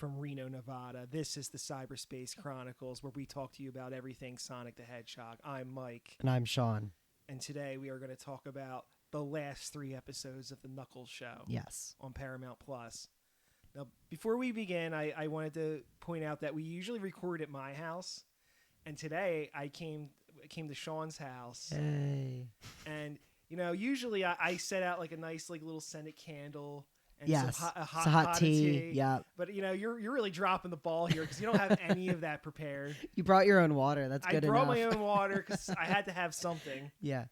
from Reno, Nevada. This is the Cyberspace Chronicles, where we talk to you about everything Sonic the Hedgehog. I'm Mike. And I'm Sean. And today we are going to talk about the last 3 episodes of the Knuckles show. Yes. On Paramount Plus. Now, before we begin, I wanted to point out that we usually record at my house. And today I came to Sean's house. Hey. And, you know, usually I set out like a nice like little scented candle. And yes, some a hot tea. Yeah, but you know you're really dropping the ball here because you don't have any of that prepared. You brought your own water. That's good enough. I brought my own water because I had to have something. Yeah,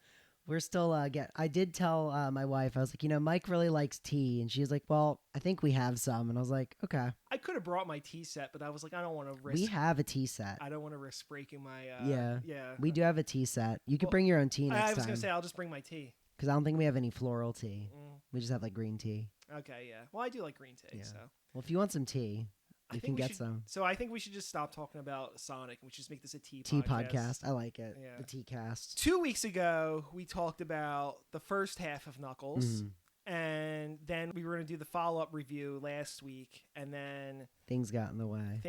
we're still I did tell my wife, I was like, you know, Mike really likes tea, and she's like, well, I think we have some, and I was like, okay. I could have brought my tea set, but I was like, I don't want to risk. We have a tea set. I don't want to risk breaking my. Yeah. Yeah. We do have a tea set. You could bring your own tea next time. I was gonna say I'll just bring my tea because I don't think we have any floral tea. We just have like green tea. Okay, yeah. Well, I do like green tea, so. Well, if you want some tea, you can get some. So I think we should just stop talking about Sonic and we should just make this a tea podcast. I like it. Yeah. The tea cast. 2 weeks ago, we talked about the first half of Knuckles, and then we were going to do the follow-up review last week, and then... Things got in the way.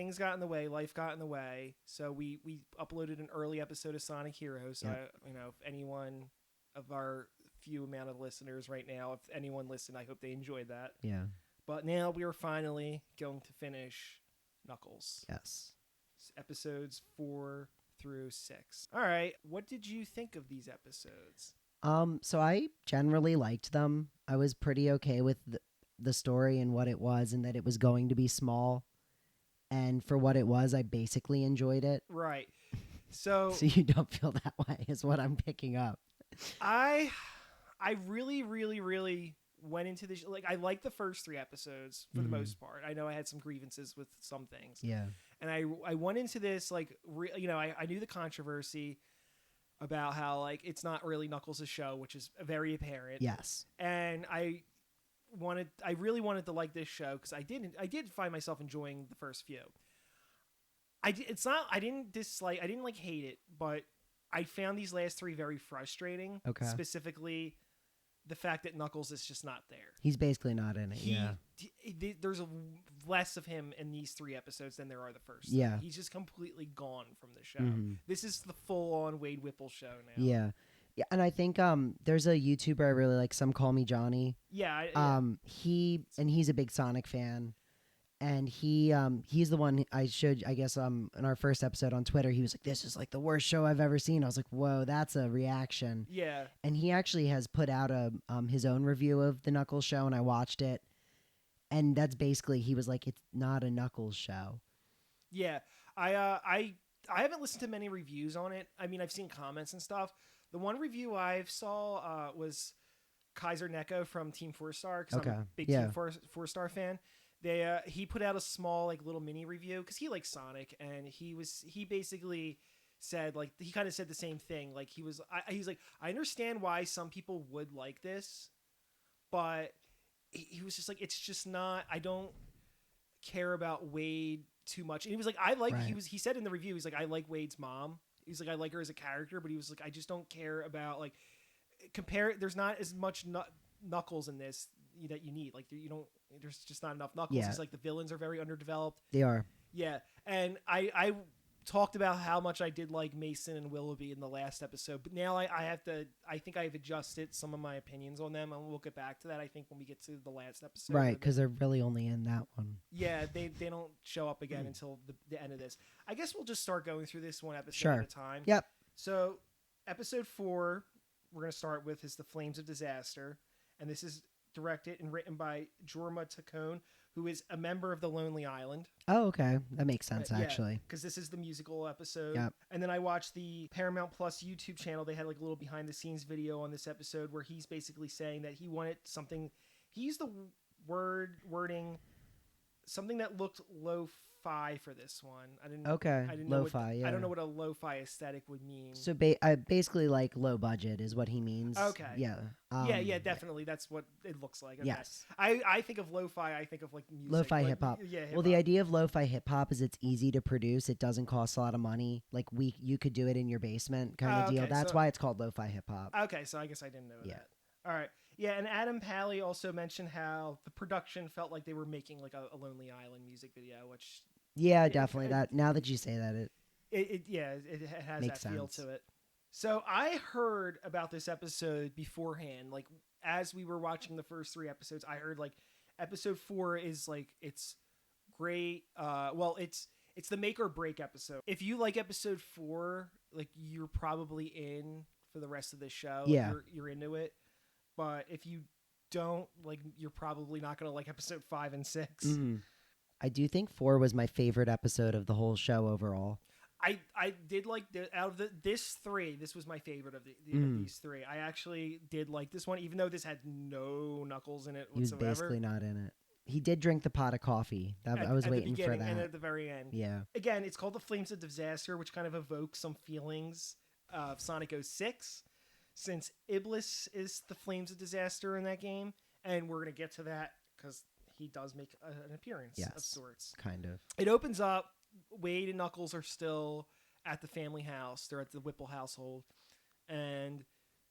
Life got in the way, so we uploaded an early episode of Sonic Heroes, so if anyone of our... few amount of listeners right now, if anyone listened, I hope they enjoyed that. Yeah. But now we are finally going to finish Knuckles. Yes. Episodes 4 through 6. All right. What did you think of these episodes? So I generally liked them. I was pretty okay with the story and what it was, and that it was going to be small. And for what it was, I basically enjoyed it. Right. So you don't feel that way is what I'm picking up. I really, really, really went into this. Like, I liked the first 3 episodes for the most part. I know I had some grievances with some things. Yeah. And I went into this, like, I knew the controversy about how, like, it's not really Knuckles' show, which is very apparent. Yes. And I really wanted to like this show because I did find myself enjoying the first few. I didn't hate it, but I found these last 3 very frustrating. Okay. Specifically, the fact that Knuckles is just not there. He's basically not in it. There's less of him in these 3 episodes than there are the first. Yeah. He's just completely gone from the show. This is the full-on Wade Whipple show now. Yeah. Yeah, and I think there's a YouTuber I really like, Some Call Me Johnny. Yeah. He's a big Sonic fan. And he's the one I showed, I guess, in our first episode on Twitter. He was like, this is like the worst show I've ever seen. I was like, whoa, that's a reaction. Yeah. And he actually has put out his own review of the Knuckles show, and I watched it. And that's basically, he was like, it's not a Knuckles show. Yeah. I haven't listened to many reviews on it. I mean, I've seen comments and stuff. The one review I saw was Kaiser Neko from Team 4-Star, because I'm a big Team 4-Star fan. He put out a small like little mini review because he likes Sonic, and he basically said, like, he kind of said the same thing. Like, he's like, I understand why some people would like this, but he was just like, it's just not, I don't care about Wade too much. And he was like, he said in the review, he's like, I like Wade's mom. He's like, I like her as a character, but he was like, I just don't care about, like, there's not as much Knuckles in this that you need. Like, there's just not enough Knuckles. It's like the villains are very underdeveloped. They are. Yeah. And I talked about how much I did like Mason and Willoughby in the last episode, but now I think I've adjusted some of my opinions on them, and we'll get back to that, I think, when we get to the last episode. Right, because they're really only in that one. Yeah, they don't show up again until the end of this. I guess we'll just start going through this one episode at a time. Yep. So, episode 4, we're going to start with, is The Flames of Disaster, and this is directed and written by Jorma Taccone, who is a member of the Lonely Island. Oh, okay. That makes sense, actually. Because this is the musical episode. Yep. And then I watched the Paramount Plus YouTube channel. They had like a little behind-the-scenes video on this episode where he's basically saying that he wanted something... He used the wording... Something that looked lo-fi for this one. I didn't know lo-fi, I don't know what a lo-fi aesthetic would mean. So basically like low budget is what he means. Okay. Yeah. Yeah, definitely. That's what it looks like. Okay. Yes. I think of lo-fi, I think of like music. Lo-fi like, hip-hop. Yeah, hip-hop. Well, the idea of lo-fi hip-hop is it's easy to produce. It doesn't cost a lot of money. Like you could do it in your basement kind of deal. That's why it's called lo-fi hip-hop. Okay, so I guess I didn't know that. All right. Yeah, and Adam Pally also mentioned how the production felt like they were making like a Lonely Island music video, which Yeah, definitely. That now that you say that, it has makes that feel sense. to it. So I heard about this episode beforehand, like as we were watching the first 3 episodes. I heard like episode 4 is like it's great. Well, it's the make or break episode. If you like episode 4, like you're probably in for the rest of the show. Like, Yeah. you're into it. But if you don't, like, you're probably not gonna like episode 5 and 6. Mm. I do think 4 was my favorite episode of the whole show overall. I did like out of this 3. This was my favorite of of these 3. I actually did like this one, even though this had no Knuckles in it whatsoever. He was basically not in it. He did drink the pot of coffee. I was waiting for that. And at the very end. Yeah. Again, it's called the Flames of Disaster, which kind of evokes some feelings of Sonic 06, since Iblis is the Flames of Disaster in that game, and we're gonna get to that because he does make an appearance of sorts. Kind of. It opens up. Wade and Knuckles are still at the family house. They're at the Whipple household, and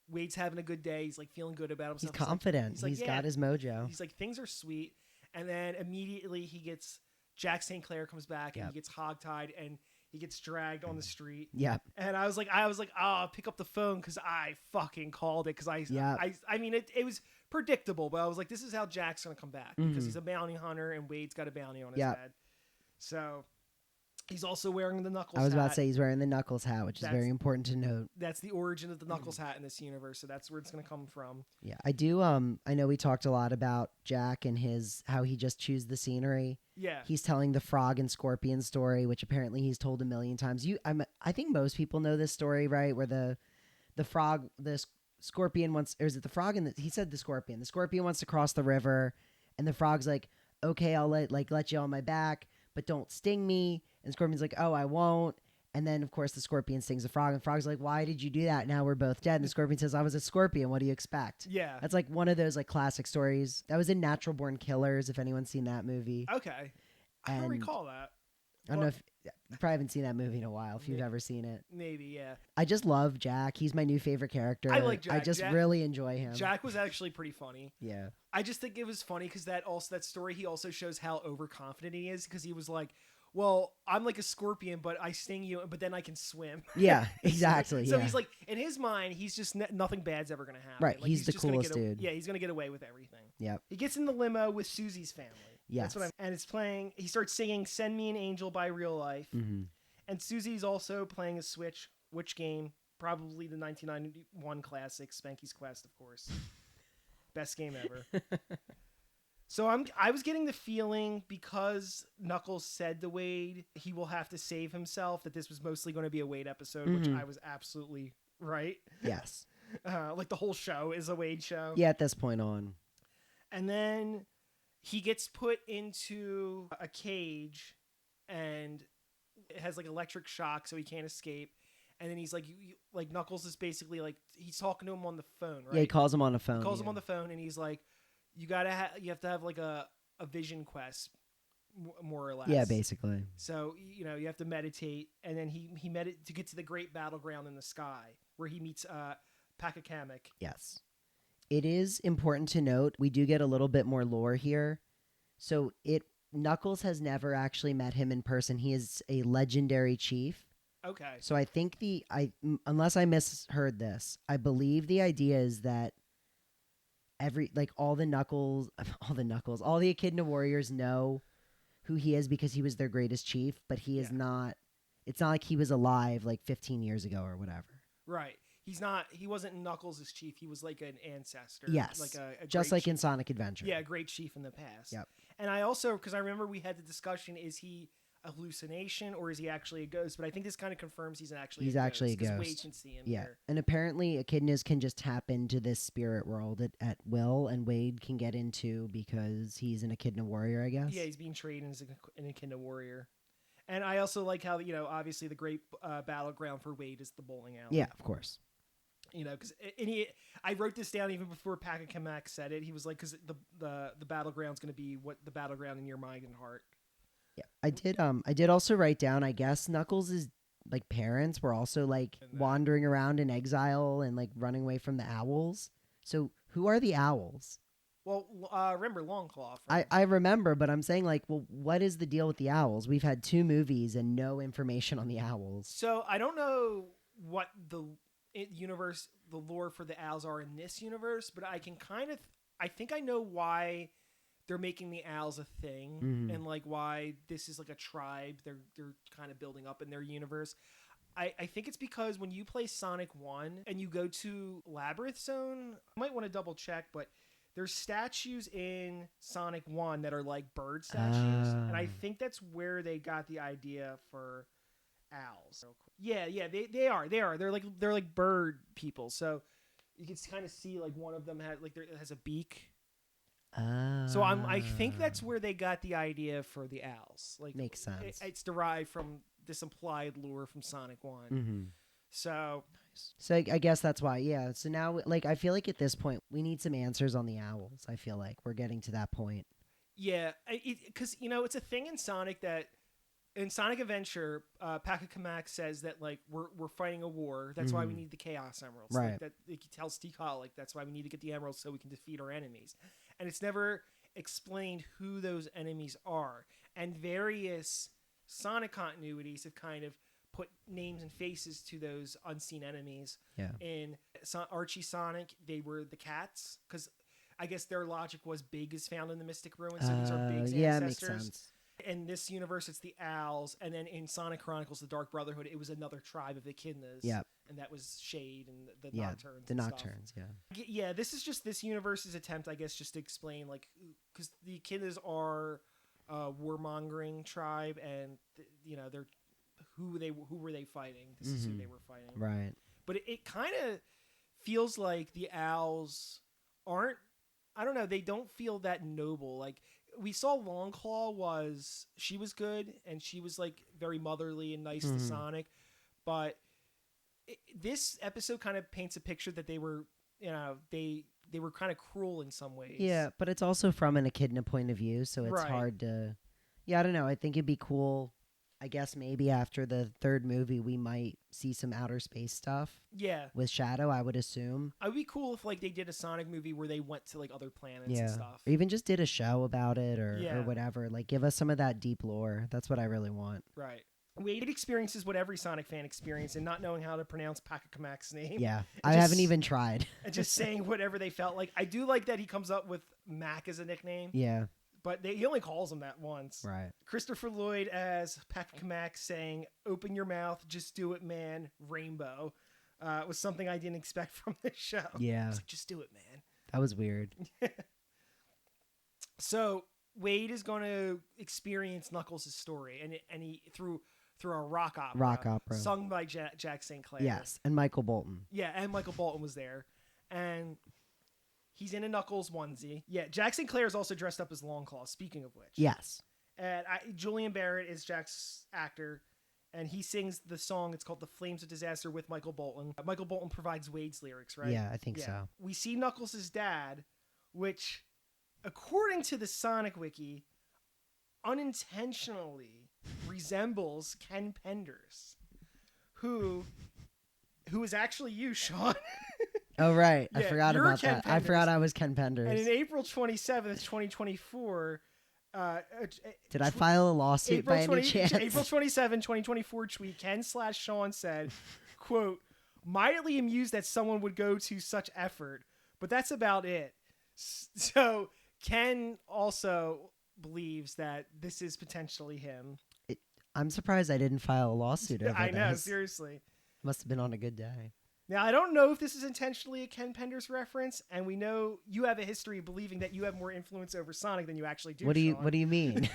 Wade's having a good day. He's like feeling good about himself. He's confident. He's got his mojo. He's like, things are sweet. And then immediately he gets Jack St. Clair comes back and he gets hogtied and he gets dragged on the street. Yeah. And I was like, oh, pick up the phone because I fucking called it because I mean it was predictable, but I was like, this is how Jack's gonna come back because he's a bounty hunter and Wade's got a bounty on his head. So he's also wearing the Knuckles hat. I was about to say he's wearing the Knuckles hat, which is very important to note. That's the origin of the Knuckles hat in this universe, so that's where it's going to come from. Yeah, I do. I know we talked a lot about Jack and how he just chews the scenery. Yeah. He's telling the frog and scorpion story, which apparently he's told a million times. I think most people know this story, right? Where the frog, the scorpion wants, or is it the frog? He said the scorpion. The scorpion wants to cross the river, and the frog's like, "Okay, I'll let you on my back, but don't sting me." And Scorpion's like, "Oh, I won't." And then, of course, the scorpion stings the frog. And the frog's like, "Why did you do that? Now we're both dead." And the scorpion says, "I was a scorpion. What do you expect?" Yeah. That's like one of those like classic stories. That was in Natural Born Killers, if anyone's seen that movie. Okay. I don't recall that. I don't know if you probably haven't seen that movie in a while, if you've ever seen it. Maybe, yeah. I just love Jack. He's my new favorite character. I like Jack. I just really enjoy him. Jack was actually pretty funny. Yeah. I just think it was funny because that story, he also shows how overconfident he is because he was like, well, I'm like a scorpion, but I sting you, but then I can swim. Yeah, exactly. So he's like, in his mind, he's just nothing bad's ever going to happen. Right, like, he's the coolest dude. Yeah, he's going to get away with everything. Yep. He gets in the limo with Susie's family. Yes. And it's playing, he starts singing Send Me an Angel by Real Life. Mm-hmm. And Susie's also playing a Switch. Which game? Probably the 1991 classic, Spanky's Quest, of course. Best game ever. So I was getting the feeling, because Knuckles said to Wade he will have to save himself, that this was mostly going to be a Wade episode, which I was absolutely right. Yes. Like the whole show is a Wade show. Yeah, at this point on. And then he gets put into a cage and it has like electric shock, so he can't escape. And then he's like, like Knuckles is basically like, he's talking to him on the phone, right? Yeah, he calls him on the phone. He calls him on the phone and he's like, you have to have like a vision quest, more or less. Yeah, basically. So, you have to meditate, and then he to get to the great battleground in the sky where he meets Pakakamek. Yes. It is important to note, we do get a little bit more lore here. So Knuckles has never actually met him in person. He is a legendary chief. Okay. So I think unless I misheard this, I believe the idea is that all the Echidna warriors know who he is because he was their greatest chief, but he is not. It's not like he was alive like 15 years ago or whatever. Right. He wasn't Knuckles' chief. He was like an ancestor. Yes. Like a just like chief. in Sonic Adventure. Yeah, a great chief in the past. Yep. And I also, because I remember we had the discussion, is he a hallucination or is he actually a ghost? But I think this kind of confirms he's actually a ghost. Wade can see him here. And apparently Echidnas can just tap into this spirit world at will, and Wade can get into because he's an Echidna warrior, I guess. Yeah, he's being trained as an Echidna warrior. And I also like how, obviously the great battleground for Wade is the bowling alley. Yeah, of course. Because I wrote this down even before Pakakamek said it. He was like, because the battleground's going to be what the battleground in your mind and heart. Yeah, I did also write down, I guess Knuckles' like parents were also like wandering around in exile and like running away from the owls. So Who are the owls? Well, remember Longclaw. I remember, but I'm saying, like, well, what is the deal with the owls? We've had 2 movies and no information on the owls. So I don't know what the lore for the owls are in this universe, but I can I think I know why they're making the owls a thing, and like why this is like a tribe they're kind of building up in their universe. I think it's because when you play Sonic 1 and you go to Labyrinth Zone, I might want to double check, but there's statues in Sonic 1 that are like bird statues, and I think that's where they got the idea for owls. Yeah, they are. They're like bird people. So you can kind of see like one of them has a beak. So I think that's where they got the idea for the owls. Like, makes sense. It's derived from this implied lure from Sonic 1. So I guess that's why. Yeah. So now, like, I feel like at this point we need some answers on the owls. I feel like we're getting to that point. Yeah, because it's a thing in Sonic that in Sonic Adventure, Kamek says that like we're fighting a war. That's why we need the Chaos Emeralds. Right. Like, that he tells Tikal like that's why we need to get the emeralds so we can defeat our enemies. And it's never explained who those enemies are. And various Sonic continuities have kind of put names and faces to those unseen enemies. Yeah. In Archie Sonic, they were the cats because I guess their logic was Big is found in the Mystic Ruins, so these are Big's ancestors. Makes sense. In this universe, it's the owls, and then in Sonic Chronicles, the Dark Brotherhood, it was another tribe of echidnas. Yep. And that was Shade and the Nocturnes. The Nocturnes, Yeah, this is just this universe's attempt, I guess, just to explain, like, because the echidnas are a warmongering tribe, and they're who were they fighting? This is who they were fighting, right? But it kind of feels like the owls aren't. I don't know. They don't feel that noble. Like we saw, Longclaw she was good, and she was like very motherly and nice to Sonic, but this episode kind of paints a picture that they were, they were kind of cruel in some ways. Yeah, but it's also from an echidna point of view, so it's hard to. Yeah, I don't know. I think it'd be cool. I guess maybe after the 3rd movie, we might see some outer space stuff. Yeah. With Shadow, I would assume. It would be cool if like they did a Sonic movie where they went to like other planets and stuff. Or even just did a show about it or whatever. Like give us some of that deep lore. That's what I really want. Right. Wade experiences what every Sonic fan experienced in not knowing how to pronounce Kamak's name. Yeah. I haven't even tried. And just saying whatever they felt like. I do like that he comes up with Mac as a nickname. Yeah. But he only calls him that once. Right. Christopher Lloyd as Kamak saying, "Open your mouth, just do it, man, Rainbow," was something I didn't expect from this show. Yeah. I was like, just do it, man. That was weird. So Wade is going to experience Knuckles' story, and he through a rock opera. Sung by Jack St. Clair. Yes, and Michael Bolton. Yeah, and Michael Bolton was there. And he's in a Knuckles onesie. Yeah, Jack St. Clair is also dressed up as Longclaw, speaking of which. Yes. And Julian Barrett is Jack's actor, and he sings the song. It's called The Flames of Disaster with Michael Bolton. Michael Bolton provides Wade's lyrics, right? Yeah, I think so. We see Knuckles' dad, which, according to the Sonic Wiki, unintentionally resembles Ken Penders, who is actually you, Sean. Oh, right. Yeah, I forgot about Ken that. Penders. I forgot I was Ken Penders. And in April 27th, 2024... did I file a lawsuit by any chance? April 27, 2024 tweet, Ken/Sean said, quote, "Mildly amused that someone would go to such effort, but that's about it." So Ken also believes that this is potentially him. I'm surprised I didn't file a lawsuit over I know, this. seriously. Must have been on a good day. Now, I don't know if this is intentionally a Ken Penders reference, and we know you have a history of believing that you have more influence over Sonic than you actually do, What do Sean. you mean?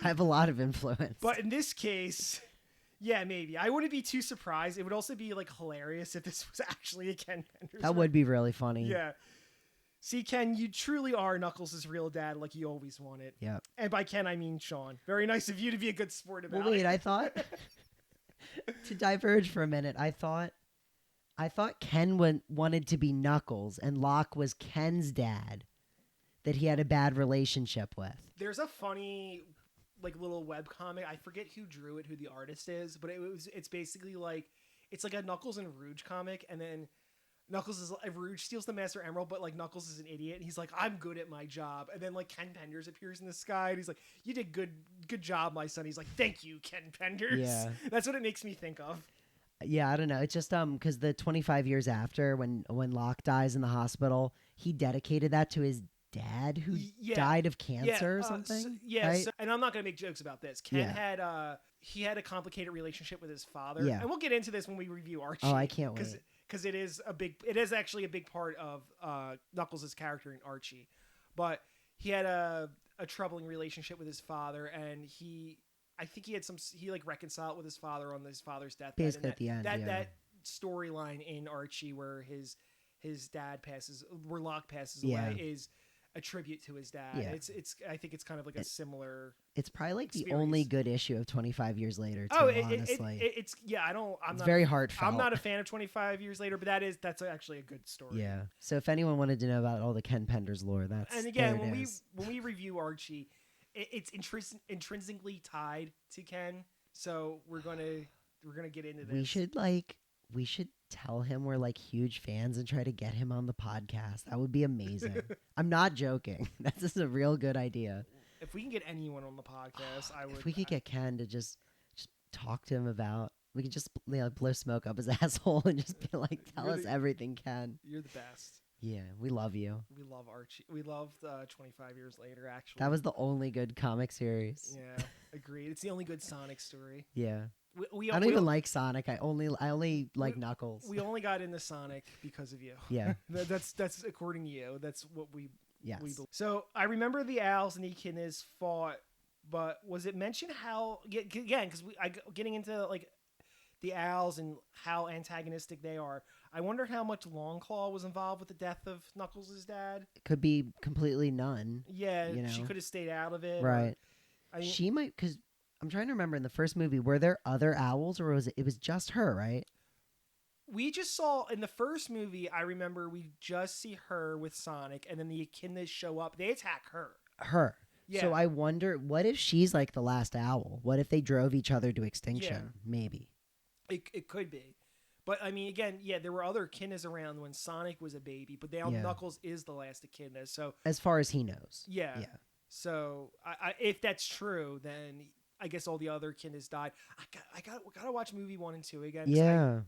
I have a lot of influence. But in this case, yeah, maybe. I wouldn't be too surprised. It would also be like hilarious if this was actually a Ken Penders. That would be really funny. Yeah. See, Ken, you truly are Knuckles' real dad like you always wanted. Yeah. And by Ken, I mean Sean. Very nice of you to be a good sport about Well, wait, it. I thought, to diverge for a minute, I thought Ken wanted to be Knuckles and Locke was Ken's dad that he had a bad relationship with. There's a funny like little webcomic. I forget who drew it, who the artist is, but it's basically like it's like a Knuckles and Rouge comic, and then Knuckles is Rouge steals the Master Emerald, but like Knuckles is an idiot. And he's like, I'm good at my job. And then like Ken Penders appears in the sky, and he's like, you did good job, my son. He's like, thank you, Ken Penders. Yeah. That's what it makes me think of. Yeah, I don't know. It's just because the 25 years after, when Locke dies in the hospital, he dedicated that to his dad who died of cancer or something. Right? And I'm not gonna make jokes about this. Ken had he had a complicated relationship with his father, and we'll get into this when we review Archie. Oh, I can't wait. Because it is actually a big part of Knuckles' character in Archie. But he had a troubling relationship with his father, and I think he like reconciled with his father on his father's deathbed. Basically at the end, that storyline in Archie where his dad where Locke passes away is a tribute to his dad. Yeah. I think it's kind of like a similar. It's probably like experience. The only good issue of 25 Years Later. Too, honestly, it's not very heartfelt. I'm not a fan of 25 Years Later, but that's actually a good story. Yeah. So if anyone wanted to know about all the Ken Penders lore, and again when we review Archie, it's intrinsically tied to Ken. So we're gonna get into this. We should tell him we're like huge fans and try to get him on the podcast. That would be amazing. I'm not joking. That's just a real good idea. If we can get anyone on the podcast, I would. If we could get Ken to just talk to him about, we could just blow smoke up his asshole and just be like, tell us everything, Ken. You're the best. Yeah, we love you. We love Archie. We love 25 Years Later, actually. That was the only good comic series. Yeah, agreed. It's the only good Sonic story. Yeah. I don't even like Sonic. I only like Knuckles. We only got into Sonic because of you. Yeah. that's according to you. That's what we believe. So I remember the Owls and the Echidnas fought, but was it mentioned how again? Because getting into like the Owls and how antagonistic they are. I wonder how much Longclaw was involved with the death of Knuckles' dad. It could be completely none. Yeah, she could have stayed out of it. Right. She might, because I'm trying to remember in the first movie, were there other owls or it was just her, right? We just saw in the first movie, I remember we just see her with Sonic, and then the Echidnas show up. They attack her. Yeah. So I wonder, what if she's like the last owl? What if they drove each other to extinction? Yeah. Maybe. It could be. But, I mean, again, there were other echidnas around when Sonic was a baby, but now Knuckles is the last echidna. So as far as he knows. Yeah. So if that's true, then I guess all the other echidnas died. I gotta watch movie 1 and 2 again. Yeah.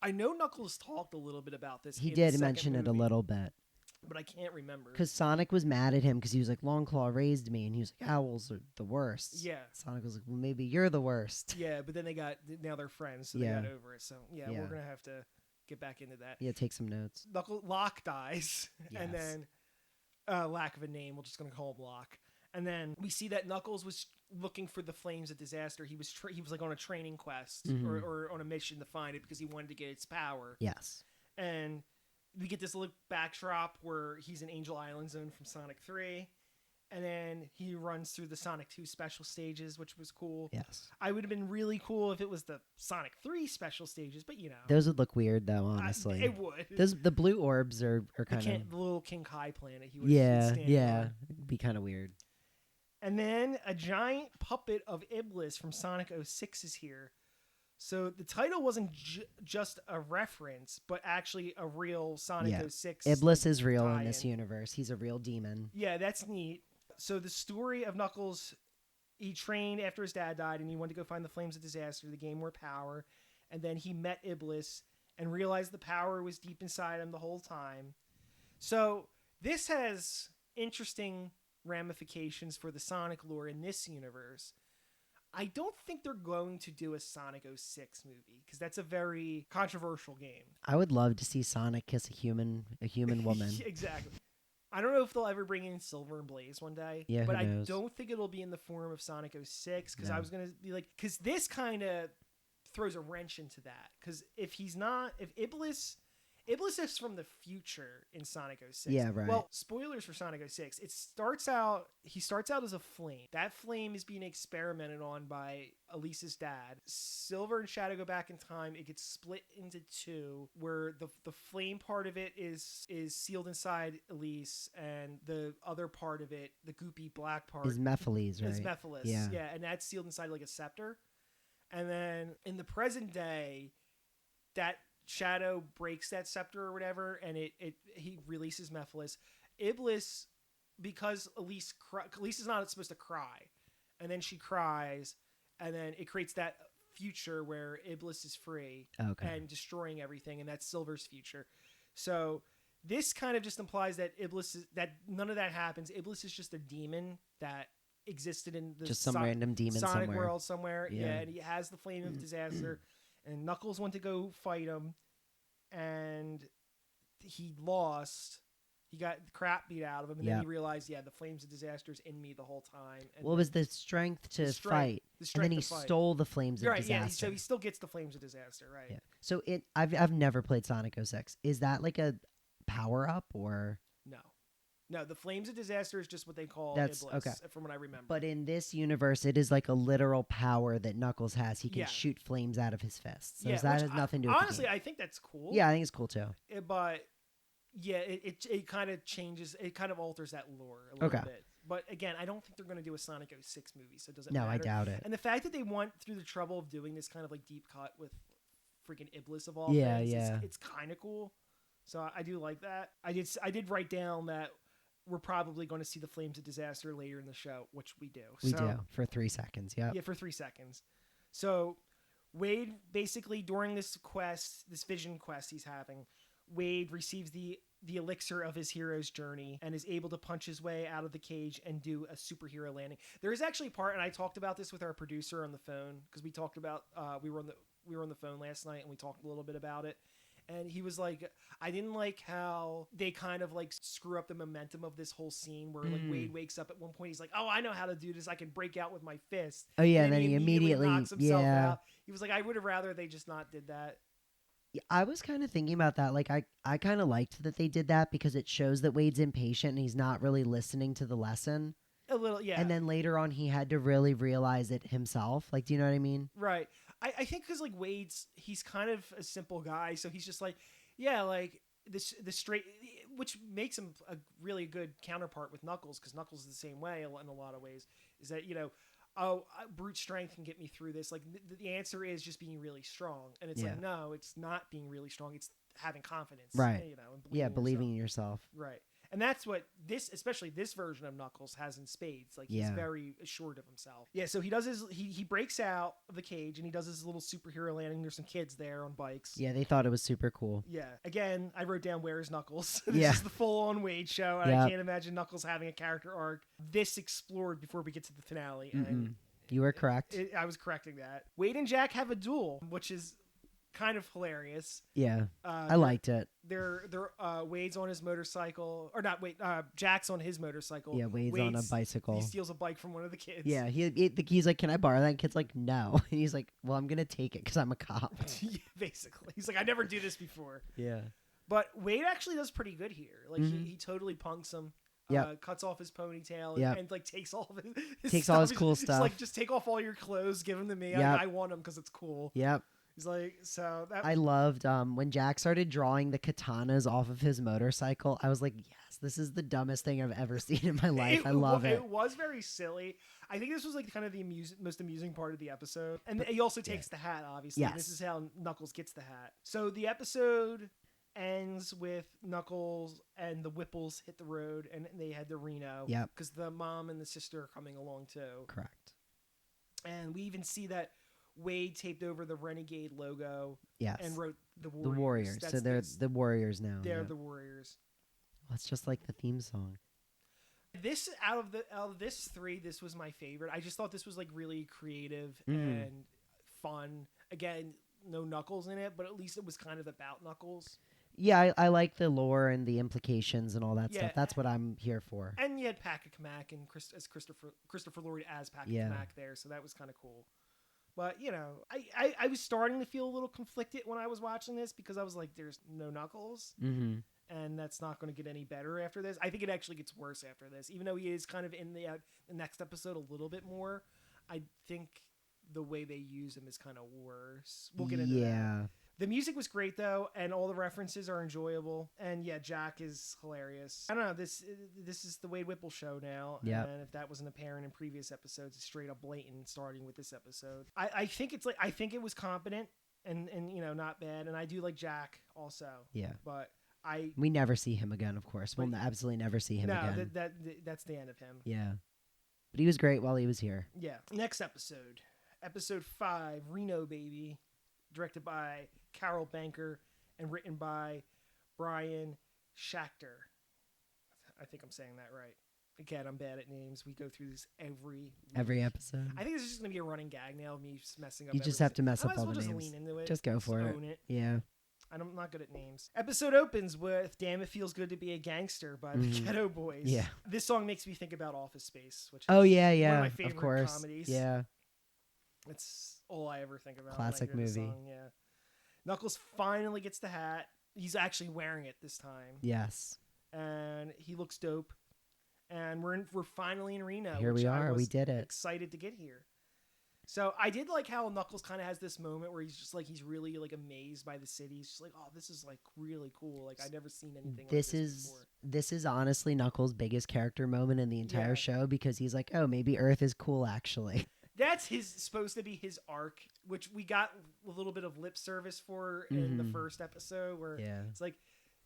I know Knuckles talked a little bit about this. He did mention it a little bit. But I can't remember. Because Sonic was mad at him because he was like, Longclaw raised me. And he was like, owls are the worst. Yeah. Sonic was like, well, maybe you're the worst. Yeah, but then now they're friends, so they got over it. So, we're going to have to get back into that. Yeah, take some notes. Locke dies. Yes. And then, lack of a name, we're just going to call him Locke. And then we see that Knuckles was looking for the flames of disaster. He was like on a training quest or on a mission to find it because he wanted to get its power. Yes. And we get this little backdrop where he's in Angel Island Zone from Sonic 3. And then he runs through the Sonic 2 special stages, which was cool. Yes. I would have been really cool if it was the Sonic 3 special stages, but Those would look weird, though, honestly. It would. The blue orbs are kind of... The little King Kai planet. Yeah. It'd be kind of weird. And then a giant puppet of Iblis from Sonic 06 is here. So the title wasn't just a reference, but actually a real Sonic 06. Iblis is real in this universe. He's a real demon. Yeah, that's neat. So the story of Knuckles, he trained after his dad died, and he wanted to go find the Flames of Disaster to gain more power. And then he met Iblis and realized the power was deep inside him the whole time. So this has interesting ramifications for the Sonic lore in this universe. I don't think they're going to do a Sonic 06 movie because that's a very controversial game. I would love to see Sonic kiss a human woman. Exactly. I don't know if they'll ever bring in Silver and Blaze one day. Yeah, but who knows? I don't think it'll be in the form of Sonic 06 because I was going to be like, because this kind of throws a wrench into that. Because if Iblis is from the future in Sonic 06. Yeah, right. Well, spoilers for Sonic 06. He starts out as a flame. That flame is being experimented on by Elise's dad. Silver and Shadow go back in time. It gets split into two, where the flame part of it is sealed inside Elise, and the other part of it, the goopy black part, is Mephiles, right? Is Mephiles. Yeah, and that's sealed inside like a scepter. And then in the present day, that Shadow breaks that scepter or whatever, and he releases Mephiles. Iblis, because Elise is not supposed to cry, and then she cries, and then it creates that future where Iblis is free and destroying everything, and that's Silver's future. So this kind of just implies that that none of that happens. Iblis is just a demon that existed in the just some random demon Sonic somewhere. world somewhere. Yeah, and he has the flame of disaster, and Knuckles went to go fight him, and he lost. He got crap beat out of him, and then he realized, the flames of disaster is in me the whole time. And what was the strength to fight? And then he stole the flames of disaster. Yeah, so he still gets the flames of disaster, right? Yeah. So I've never played Sonic 06. Is that like a power up or no? The flames of disaster is just what they call Iblis, from what I remember. But in this universe, it is like a literal power that Knuckles has. He can shoot flames out of his fists. So that has nothing to do with honestly, the game. I think that's cool. Yeah, I think it's cool too. But yeah, it kind of changes. It kind of alters that lore a little bit. But again, I don't think they're going to do a Sonic 06 movie, so it doesn't matter. No, I doubt it. And the fact that they went through the trouble of doing this kind of like deep cut with freaking Iblis of all things, it's kind of cool. So I do like that. I did write down that we're probably going to see the flames of disaster later in the show, which we do. We do for 3 seconds. Yeah. Yeah, for 3 seconds. So Wade basically during this vision quest he's having, Wade receives the elixir of his hero's journey and is able to punch his way out of the cage and do a superhero landing. There is actually a part, and I talked about this with our producer on the phone because we talked about we were on the phone last night and we talked a little bit about it. And he was like, I didn't like how they kind of like screw up the momentum of this whole scene where like Wade wakes up at one point. He's like, oh, I know how to do this. I can break out with my fist. Oh, yeah. And then he immediately knocks himself out. He was like, I would have rather they just not did that. Yeah, I was kind of thinking about that. Like, I kind of liked that they did that because it shows that Wade's impatient and he's not really listening to the lesson. A little, yeah. And then later on, he had to really realize it himself. Like, do you know what I mean? Right. I think because like he's kind of a simple guy, so he's just like, yeah, like the straight, which makes him a really good counterpart with Knuckles, because Knuckles is the same way in a lot of ways. Is that brute strength can get me through this. Like the answer is just being really strong, and it's like no, it's not being really strong. It's having confidence, right? And believing in yourself, right? And that's what especially this version of Knuckles has in spades. Like he's very assured of himself. Yeah. So he does he breaks out of the cage and he does his little superhero landing. There's some kids there on bikes. Yeah, they thought it was super cool. Yeah. Again, I wrote down where's Knuckles. This is the full-on Wade show, and I can't imagine Knuckles having a character arc this explored before we get to the finale. And you were correct. I was correcting that. Wade and Jack have a duel, which is kind of hilarious. Yeah, I liked it. They're Wade's on his motorcycle, or not Wade. Jack's on his motorcycle. Yeah, Wade's on a bicycle. He steals a bike from one of the kids. Yeah, he's like, "Can I borrow that?" And kid's like, "No." And he's like, "Well, I'm gonna take it because I'm a cop." Yeah, basically, he's like, "I never do this before." Yeah. But Wade actually does pretty good here. Like he totally punks him. Cuts off his ponytail and like takes all of his all his cool stuff. He's like, just take off all your clothes, give them to me. I want them because it's cool. Yep. He's like, so that I loved when Jack started drawing the katanas off of his motorcycle. I was like, yes, this is the dumbest thing I've ever seen in my life. I love it. It was very silly. I think this was like kind of the most amusing part of the episode. And he also takes the hat, obviously. Yes. This is how Knuckles gets the hat. So the episode ends with Knuckles and the Whipples hit the road and they head to Reno. Yep. Because the mom and the sister are coming along too. Correct. And we even see that Wade taped over the Renegade logo and wrote the Warriors. The Warriors. So they're the Warriors now. They're the Warriors. Well, it's just like the theme song. This out of this 3, this was my favorite. I just thought this was like really creative and fun. Again, no Knuckles in it, but at least it was kind of about Knuckles. Yeah, I like the lore and the implications and all that stuff. That's what I'm here for. And you had Pac-Man and Christopher Lloyd as Pac-Man there, so that was kind of cool. But, I was starting to feel a little conflicted when I was watching this because I was like, there's no Knuckles. Mm-hmm. And that's not going to get any better after this. I think it actually gets worse after this. Even though he is kind of in the next episode a little bit more, I think the way they use him is kind of worse. We'll get into that. The music was great, though, and all the references are enjoyable. And, Jack is hilarious. I don't know. This is the Wade Whipple show now. Yeah. And if that wasn't apparent in previous episodes, it's straight up blatant starting with this episode. I think it was competent. and not bad. And I do like Jack also. Yeah. But we never see him again, of course. We'll absolutely never see him again. That's the end of him. Yeah. But he was great while he was here. Yeah. Next episode. Episode 5, Reno Baby, directed by Carol Banker and written by Brian Schachter. I think I'm saying that right. Again, I'm bad at names. We go through this every episode. I think this is just going to be a running gag now of me just messing up. You just have to mess up all the names. names. Just lean into it. Just go for it. Own it. Yeah. I'm not good at names. Episode opens with "Damn It Feels Good to Be a Gangster" by the Ghetto Boys. Yeah. This song makes me think about Office Space, which is one of my favorite of course. comedies. Yeah. It's all I ever think about. Classic when I hear movie. the song. Yeah. Knuckles finally gets the hat. He's actually wearing it this time. Yes. And he looks dope. And we're finally in Reno. Here we are. We did it. Excited to get here. So I did like how Knuckles kind of has this moment where he's just like he's really like amazed by the city. He's just like, oh, this is like really cool. Like I've never seen anything like this before. This is honestly Knuckles' biggest character moment in the entire show because he's like, oh, maybe Earth is cool actually. That's supposed to be his arc, which we got a little bit of lip service for in the first episode where it's like,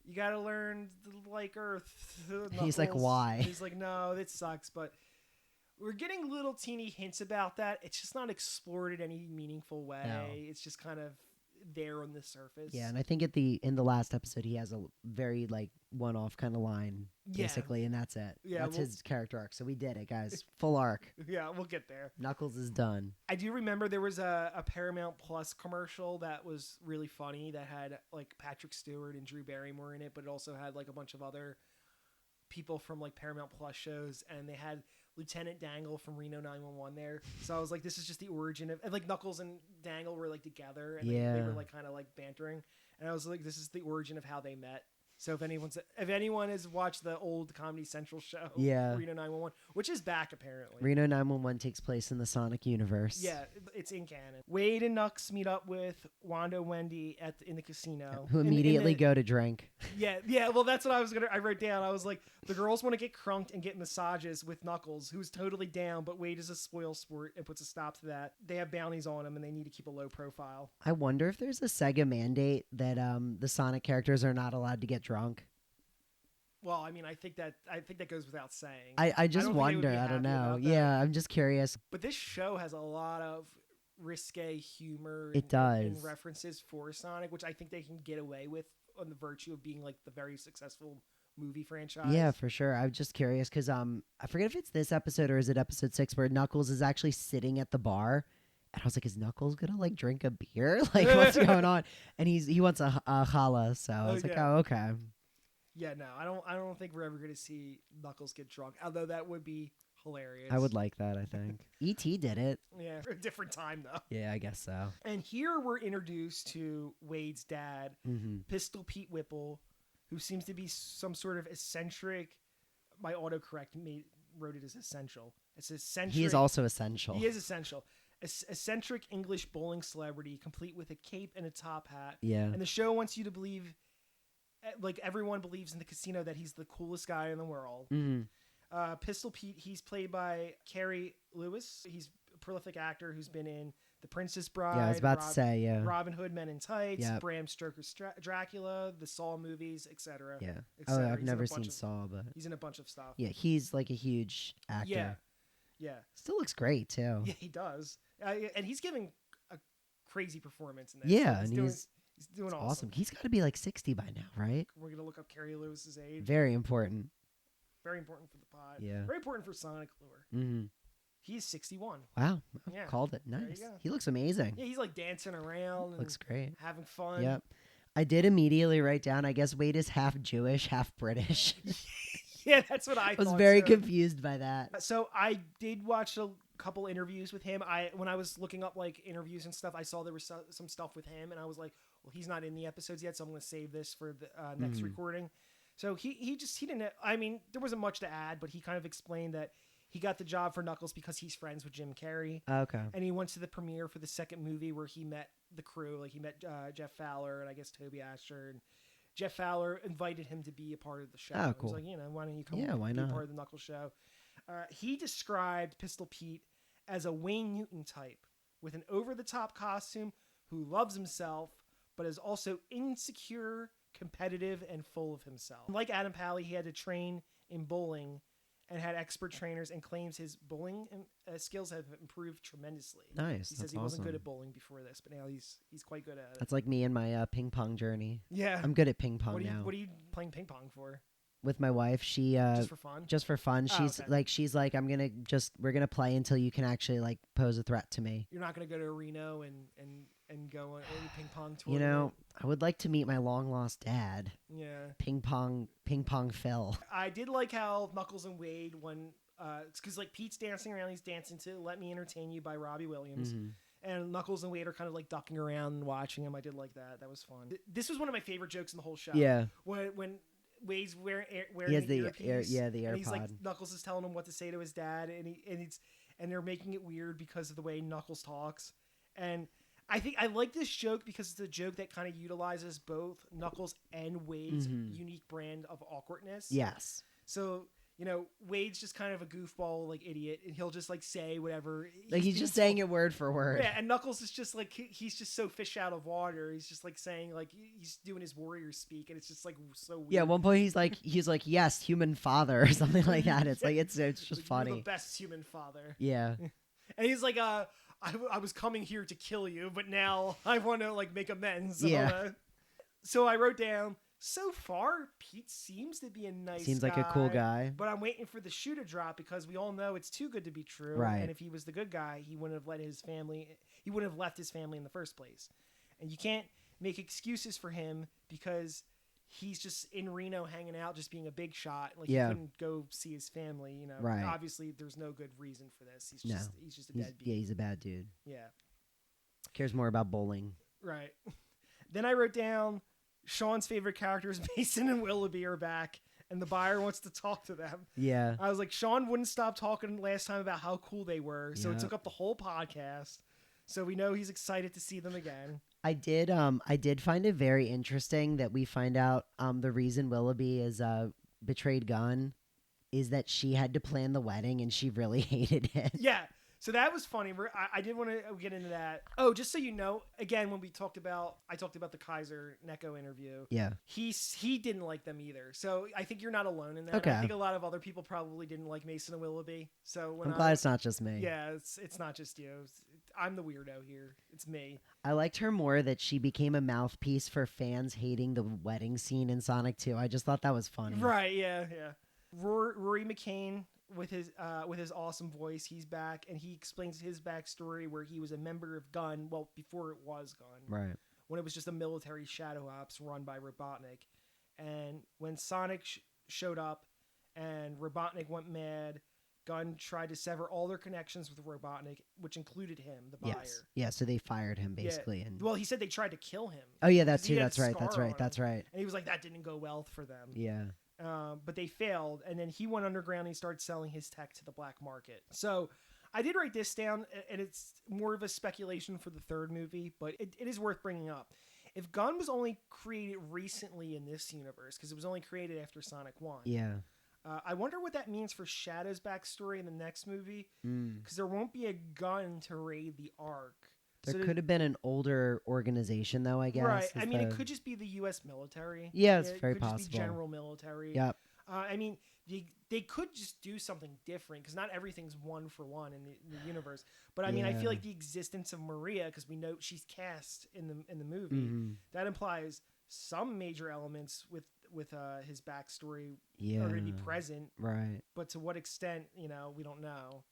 you got to learn to like Earth. Knuckles. He's like, why? He's like, no, that sucks. But we're getting little teeny hints about that. It's just not explored in any meaningful way. No. It's just kind of there on the surface. Yeah, and I think in the last episode he has a very like one-off kind of line basically, and that's it. Yeah, that's his character arc. So we did it, guys. Full arc. Yeah, we'll get there. Knuckles is done. I do remember there was a Paramount Plus commercial that was really funny that had like Patrick Stewart and Drew Barrymore in it, but it also had like a bunch of other people from like Paramount Plus shows, and they had Lieutenant Dangle from Reno 911 there. So I was like, this is just the origin of, and like Knuckles and Dangle were like together, and they were like kind of like bantering, and I was like, this is the origin of how they met. So if anyone has watched the old Comedy Central show, Reno 911, which is back apparently. Reno 911 takes place in the Sonic universe. Yeah, it's in canon. Wade and Nux meet up with Wanda Wendy in the casino, who immediately go to drink. Yeah. Well, that's what I wrote down. I was like, the girls want to get crunked and get massages with Knuckles, who's totally down, but Wade is a spoil sport and puts a stop to that. They have bounties on him, and they need to keep a low profile. I wonder if there's a Sega mandate that the Sonic characters are not allowed to get drunk. Well, I mean, I think that goes without saying. I just wonder. I don't know. Yeah, I'm just curious. But this show has a lot of risque humor. It does. And references for Sonic, which I think they can get away with on the virtue of being like the very successful movie franchise. Yeah, for sure. I'm just curious because I forget if it's this episode or is it episode 6 where Knuckles is actually sitting at the bar. And I was like, is Knuckles gonna like drink a beer? Like, what's going on? And he wants a challah. So I was like, oh, okay. Yeah, no, I don't think we're ever gonna see Knuckles get drunk. Although that would be hilarious. I would like that. I think E.T. did it. Yeah, for a different time though. Yeah, I guess so. And here we're introduced to Wade's dad, Pistol Pete Whipple, who seems to be some sort of eccentric. My autocorrect wrote it as essential. It's eccentric. He is also essential. He is essential. Eccentric English bowling celebrity, complete with a cape and a top hat. Yeah. And the show wants you to believe, like everyone believes in the casino, that he's the coolest guy in the world. Pistol Pete, he's played by Carey Lewis. He's a prolific actor who's been in The Princess Bride. Yeah, I was about to say, yeah. Robin Hood Men in Tights, Bram Stoker's Dracula, the Saw movies, etc. Yeah. Oh, I've never seen Saw, but he's in a bunch of stuff. Yeah, he's like a huge actor. Yeah. Still looks great too. Yeah, he does. And he's giving a crazy performance in this. Yeah, and he's doing awesome. He's got to be like 60 by now, right? We're going to look up Carey Lewis's age. Very important. Very important for the pod. Yeah. Very important for Sonic lore. Mm-hmm. He's 61. Wow. Yeah. Called it. Nice. He looks amazing. Yeah, he's like dancing around. Looks great. Having fun. Yep. I did immediately write down, I guess Wade is half Jewish, half British. Yeah, that's what I was very confused by that. So I did watch a couple interviews with him. When I was looking up like interviews and stuff, I saw there was some stuff with him, and I was like, well, he's not in the episodes yet, so I'm going to save this for the next recording. So he didn't. I mean, there wasn't much to add, but he kind of explained that he got the job for Knuckles because he's friends with Jim Carrey. Okay. And he went to the premiere for the second movie where he met the crew. Like he met Jeff Fowler and I guess Toby Asher, and Jeff Fowler invited him to be a part of the show. Oh, cool. He was like, why don't you come why be not? a part of the Knuckles show? He described Pistol Pete as a Wayne Newton type with an over-the-top costume who loves himself, but is also insecure, competitive, and full of himself. Like Adam Pally, he had to train in bowling and had expert trainers, and claims his bowling skills have improved tremendously. Nice. He says he wasn't good at bowling before this, but now he's quite good at it. That's like me and my ping pong journey. Yeah. I'm good at ping pong now. What are you playing ping pong for? With my wife, she just for fun. Just for fun. Oh, She's like, we're gonna play until you can actually like pose a threat to me. You're not gonna go to Reno and go on any ping pong tournament. You know, I would like to meet my long lost dad. Yeah. Ping pong Phil. I did like how Knuckles and Wade it's because like Pete's dancing around, he's dancing to "Let Me Entertain You" by Robbie Williams. Mm-hmm. And Knuckles and Wade are kind of like ducking around and watching him. I did like that. That was fun. This was one of my favorite jokes in the whole show. Yeah. When Wade's wearing the earpiece. the AirPod. And he's like, Knuckles is telling him what to say to his dad, and they're making it weird because of the way Knuckles talks. And I think I like this joke because it's a joke that kind of utilizes both Knuckles and Wade's unique brand of awkwardness. Yes. So, you know, Wade's just kind of a goofball, like, idiot, and he'll just, like, say whatever. Like, he's just saying it word for word. Yeah, and Knuckles is just, like, he's just so fish out of water. He's just, like, saying, like, he's doing his warrior speak, and it's just, like, so weird. Yeah, at one point he's like, yes, human father, or something like that. It's like, it's just like, funny. You're the best human father. Yeah. And he's like, I was coming here to kill you, but now I want to, like, make amends. Yeah. So I wrote down, so far, Pete seems to be a nice Seems guy, like a cool guy. But I'm waiting for the shoe to drop because we all know it's too good to be true. Right. And if he was the good guy, he wouldn't have left his family in the first place. And you can't make excuses for him because he's just in Reno hanging out, just being a big shot. Like, he couldn't go see his family, you know. Right. Obviously, there's no good reason for this. He's just a deadbeat. Yeah, he's a bad dude. Yeah. Cares more about bowling. Right. Then I wrote down Sean's favorite characters, Mason and Willoughby, are back, and the buyer wants to talk to them. Yeah. I was like, Sean wouldn't stop talking last time about how cool they were, so it took up the whole podcast. So we know he's excited to see them again. I did find it very interesting that we find out the reason Willoughby is betrayed Gunn is that she had to plan the wedding and she really hated it. Yeah. So that was funny. I did want to get into that. Oh, just so you know, again, when I talked about the Kaiser Neko interview. Yeah. He didn't like them either. So I think you're not alone in that. Okay. I think a lot of other people probably didn't like Mason and Willoughby. So I'm glad it's not just me. Yeah, it's not just you. I'm the weirdo here. It's me. I liked her more that she became a mouthpiece for fans hating the wedding scene in Sonic 2. I just thought that was funny. Right, yeah. Rory McCain with his awesome voice, he's back, and he explains his backstory where he was a member of Gunn, well, before it was Gunn. Right. When it was just a military shadow ops run by Robotnik. And when Sonic showed up and Robotnik went mad, Gunn tried to sever all their connections with Robotnik, which included him, the buyer. Yes. Yeah, so they fired him basically. Yeah. And well, he said they tried to kill him. Oh yeah, that's true. That's right. That's right. And he was like, that didn't go well for them. Yeah. But they failed, and then he went underground and he started selling his tech to the black market. So I did write this down, and it's more of a speculation for the third movie, but it is worth bringing up. If Gunn was only created recently in this universe, because it was only created after Sonic 1. Yeah. I wonder what that means for Shadow's backstory in the next movie, because there won't be a Gunn to raid the Ark. There could have been an older organization, though, I guess. Right. I mean, it could just be the U.S. military. Yeah, it's very possible. It could just be general military. Yep. I mean, they could just do something different, because not everything's one for one in the universe. But I mean, I feel like the existence of Maria, because we know she's cast in the movie, that implies some major elements with his backstory are going to be present. Right. But to what extent, we don't know.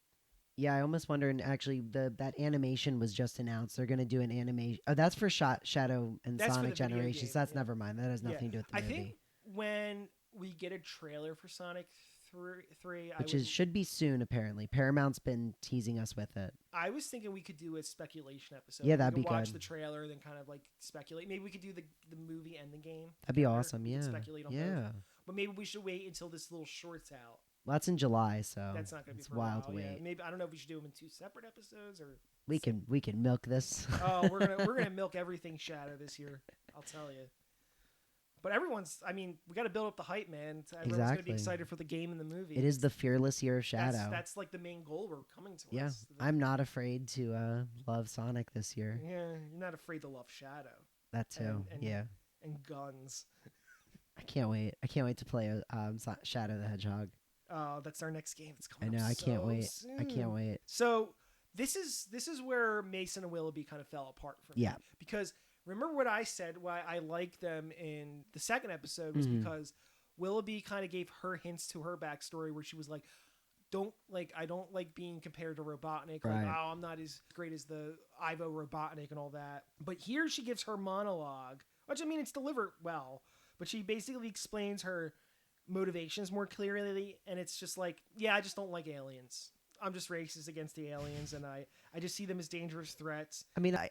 Yeah, I almost wonder, and actually, that animation was just announced. They're going to do an animation. Oh, that's for Shadow and Sonic Generations. That's never mind. That has nothing to do with the movie. I think when we get a trailer for Sonic 3, should be soon, apparently. Paramount's been teasing us with it. I was thinking we could do a speculation episode. Yeah, that'd be good. Watch the trailer, then kind of like speculate. Maybe we could do the movie and the game. That'd be awesome, yeah. Speculate on both. But maybe we should wait until this little short's out. Well, that's in July, so that's not going to be for wild a while. wait. Yeah. Maybe I don't know if we should do them in 2 separate episodes or we can milk this. Oh, we're gonna milk everything Shadow this year. I'll tell you. But we got to build up the hype, man. Everyone's going to be excited for the game and the movie. It is the fearless year of Shadow. That's like the main goal we're coming to. Yeah, I'm not afraid to love Sonic this year. Yeah, you're not afraid to love Shadow. That too. And guns. I can't wait. I can't wait to play Shadow the Hedgehog. Oh, that's our next game. It's coming. I know. Up I can't wait. Soon. I can't wait. So this is where Mason and Willoughby kind of fell apart for me. Yeah. Because remember what I said? Why I liked them in the second episode was because Willoughby kind of gave her hints to her backstory, where she was like, I don't like being compared to Robotnik. Right. Like, I'm not as great as the Ivo Robotnik and all that. But here she gives her monologue, which it's delivered well, but she basically explains her motivations more clearly, and it's just like, yeah, I just don't like aliens. I'm just racist against the aliens, and I just see them as dangerous threats.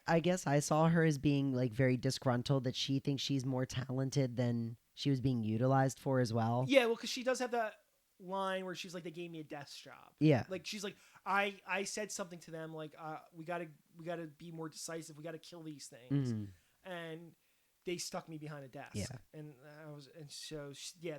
I guess I saw her as being like very disgruntled that she thinks she's more talented than she was being utilized for as well. Yeah, well, because she does have that line where she's like, they gave me a desk job. Yeah. Like, she's like, I said something to them, like, we gotta be more decisive. We gotta kill these things. And they stuck me behind a desk. Yeah.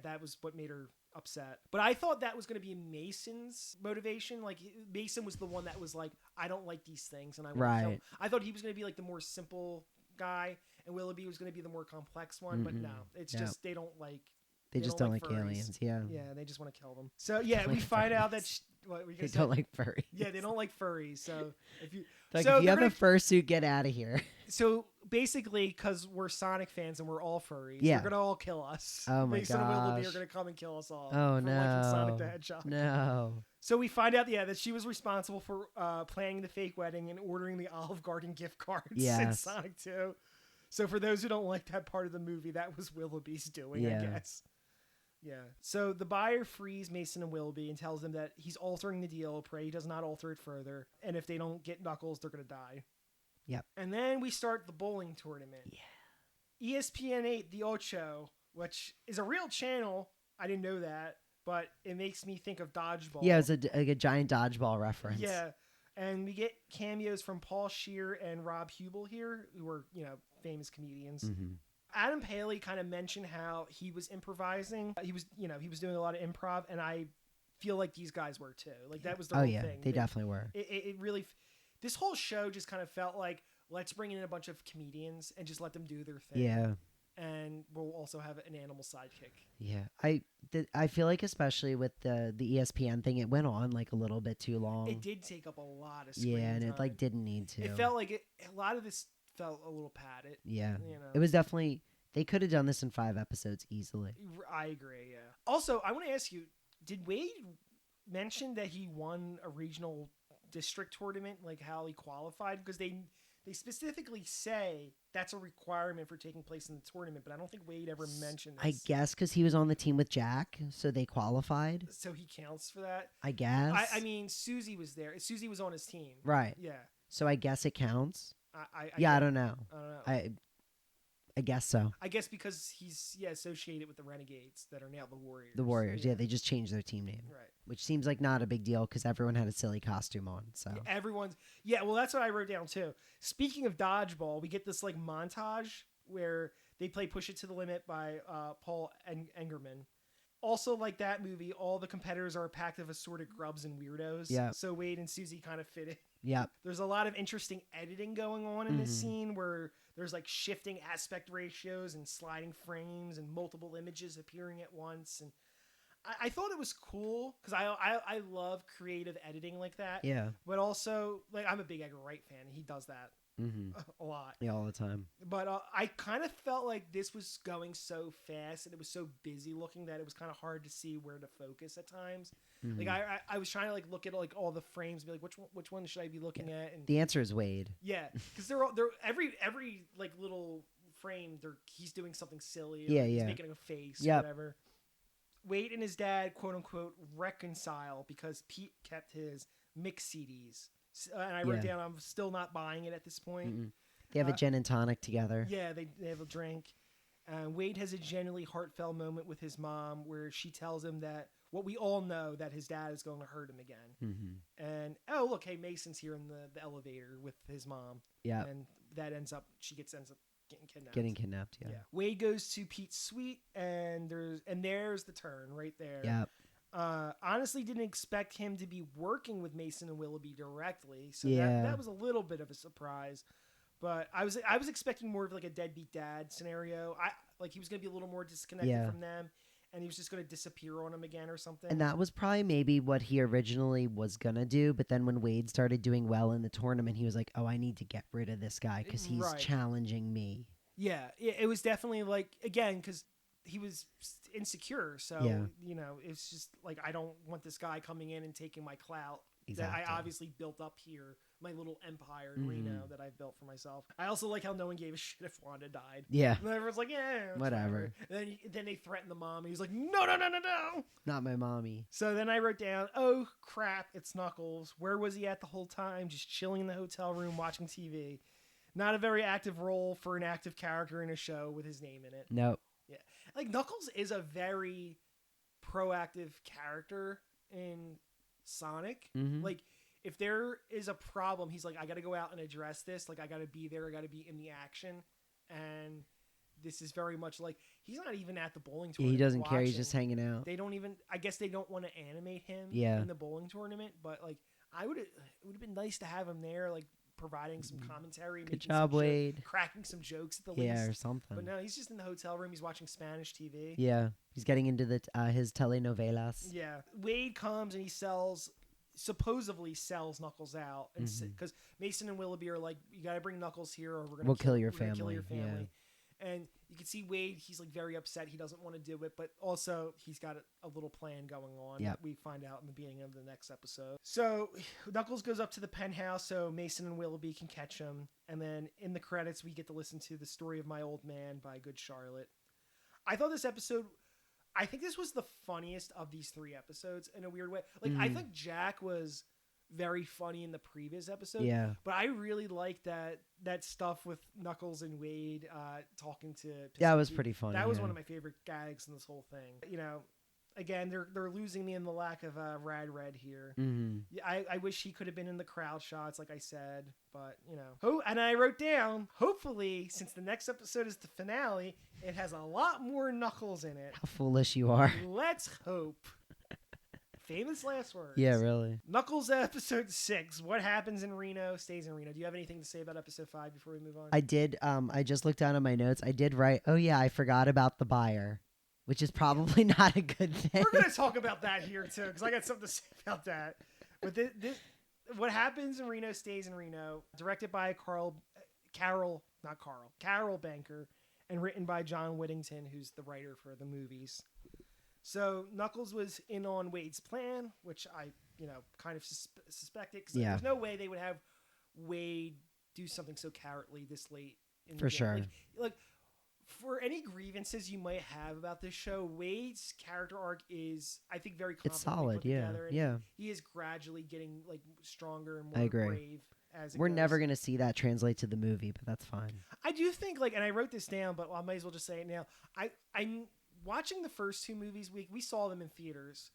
That was what made her upset. But I thought that was going to be Mason's motivation. Like, Mason was the one that was like, I don't like these things, and I want to kill them. I thought he was going to be like the more simple guy, and Willoughby was going to be the more complex one. But no, it's just they don't like. They just don't like aliens. Yeah. Yeah, they just want to kill them. So yeah, we find out that they don't like furries. Yeah, they don't like furries. So if you if you have a fursuit, get out of here. So basically, because we're Sonic fans and we're all furries, they're gonna all kill us. Oh my Mason and Willoughby are gonna come and kill us all. Oh for liking Sonic the Hedgehog. No. So we find out, that she was responsible for planning the fake wedding and ordering the Olive Garden gift cards in Sonic 2. So for those who don't like that part of the movie, that was Willoughby's doing, I guess. Yeah. So the buyer frees Mason and Willoughby and tells them that he's altering the deal. Pray he does not alter it further. And if they don't get Knuckles, they're going to die. Yep. And then we start the bowling tournament. Yeah. ESPN 8, The Ocho, which is a real channel. I didn't know that, but it makes me think of Dodgeball. Yeah, it's a giant Dodgeball reference. Yeah. And we get cameos from Paul Scheer and Rob Hubel here, who are, famous comedians. Mm-hmm. Adam Paley kind of mentioned how he was improvising. He was doing a lot of improv, and I feel like these guys were too. Like, that was the whole thing. They definitely were. It really, this whole show just kind of felt like, let's bring in a bunch of comedians and just let them do their thing. Yeah. And we'll also have an animal sidekick. Yeah. I feel like, especially with the ESPN thing, it went on like a little bit too long. It did take up a lot of screen and time. it like didn't need to. It felt like a lot of this felt a little padded. Yeah. It was definitely, they could have done this in 5 episodes easily. I agree, yeah. Also, I want to ask you, did Wade mention that he won a regional district tournament, like how he qualified? Because they specifically say that's a requirement for taking place in the tournament, but I don't think Wade ever mentioned this. I guess because he was on the team with Jack, so they qualified. So he counts for that? I guess. I mean, Susie was there. Susie was on his team. Right. Yeah. So I guess it counts. I don't know. I guess so. I guess because he's associated with the Renegades that are now the Warriors. The Warriors, they just changed their team name. Right. Which seems like not a big deal because everyone had a silly costume on. So well, that's what I wrote down too. Speaking of dodgeball, we get this like montage where they play Push It to the Limit by Paul Engerman. Also, like that movie, all the competitors are packed of assorted grubs and weirdos. Yeah. So Wade and Susie kind of fit in. Yeah. There's a lot of interesting editing going on in this scene where there's like shifting aspect ratios and sliding frames and multiple images appearing at once. And I thought it was cool because I love creative editing like that. Yeah. But also, like, I'm a big Edgar Wright fan, and he does that a lot. Yeah, all the time. But I kind of felt like this was going so fast and it was so busy looking that it was kind of hard to see where to focus at times. Like I was trying to like look at like all the frames, and be like which one should I be looking at? And the answer is Wade. Yeah, because they're every like little frame he's doing something silly. He's making a face, whatever. Wade and his dad, quote unquote, reconcile because Pete kept his mix CDs. And I wrote down, I'm still not buying it at this point. They have a gin and tonic together. Yeah, they have a drink. Wade has a genuinely heartfelt moment with his mom where she tells him that what we all know, that his dad is going to hurt him again. And, oh, look, hey, Mason's here in the elevator with his mom. Yeah. And that ends up Getting kidnapped. Yeah. Wade goes to Pete's suite, and there's the turn right there. Yeah. Honestly, didn't expect him to be working with Mason and Willoughby directly, so Yeah. that was a little bit of a surprise. But I was expecting more of like a deadbeat dad scenario. He was going to be a little more disconnected from them, and he was just going to disappear on them again or something. And that was probably maybe what he originally was going to do. But then when Wade started doing well in the tournament, he was like, oh, I need to get rid of this guy because he's challenging me. Yeah, it was definitely like, again, because he was insecure. So, it's just like, I don't want this guy coming in and taking my clout that I obviously built up here. My little empire in Reno that I've built for myself. I also like how no one gave a shit if Wanda died. Yeah. And everyone's like, yeah, whatever. And then they threatened the mom. He was like, no. Not my mommy. So then I wrote down, oh, crap, it's Knuckles. Where was he at the whole time? Just chilling in the hotel room watching TV. Not a very active role for an active character in a show with his name in it. Nope. Yeah. Like, Knuckles is a very proactive character in Sonic. Mm-hmm. Like, if there is a problem, he's like, I got to go out and address this. Like, I got to be there. I got to be in the action. And this is very much like, he's not even at the bowling tournament. He doesn't care. He's just hanging out. They don't even, I guess they don't want to animate him in the bowling tournament. But, like, it would have been nice to have him there, like, providing some commentary. Good job, Wade. Cracking some jokes at the least. Yeah, or something. But no, he's just in the hotel room. He's watching Spanish TV. Yeah. He's getting into his telenovelas. Yeah. Wade comes and he supposedly sells Knuckles out, and because Mason and Willoughby are like, you got to bring Knuckles here, or we'll kill your family. Yeah. And you can see Wade, he's like very upset. He doesn't want to do it, but also he's got a little plan going on that we find out in the beginning of the next episode. So Knuckles goes up to the penthouse so Mason and Willoughby can catch him, and then in the credits we get to listen to The Story of My Old Man by Good Charlotte. I thought this episode, I think this was the funniest of these 3 episodes in a weird way. Like, I think Jack was very funny in the previous episode. Yeah. But I really liked that stuff with Knuckles and Wade talking to Pisky. That was pretty funny. That was one of my favorite gags in this whole thing. Again, they're losing me in the lack of Rad Red here. Mm-hmm. Yeah, I wish he could have been in the crowd shots, like I said, but and I wrote down, hopefully, since the next episode is the finale, it has a lot more Knuckles in it. How foolish you are. Let's hope. Famous last words. Yeah, really. Knuckles episode 6. What happens in Reno stays in Reno. Do you have anything to say about episode 5 before we move on? I did. I just looked down at my notes. I did write, oh yeah, I forgot about the buyer, which is probably not a good thing. We're going to talk about that here too, because I got something to say about that. But what happens in Reno stays in Reno. Directed by Carol Banker, and written by John Whittington, who's the writer for the movies. So Knuckles was in on Wade's plan, which I, kind of suspected. Because there's no way they would have Wade do something so cowardly this late in the game. Sure. Like, for any grievances you might have about this show, Wade's character arc is, I think, very competently It's solid, put together, and yeah. He is gradually getting like stronger and more brave as it We're goes. never going to see that translate to the movie, but that's fine. I do think, like, and I wrote this down, but I might as well just say it now. I'm watching the first 2 movies, we saw them in theaters.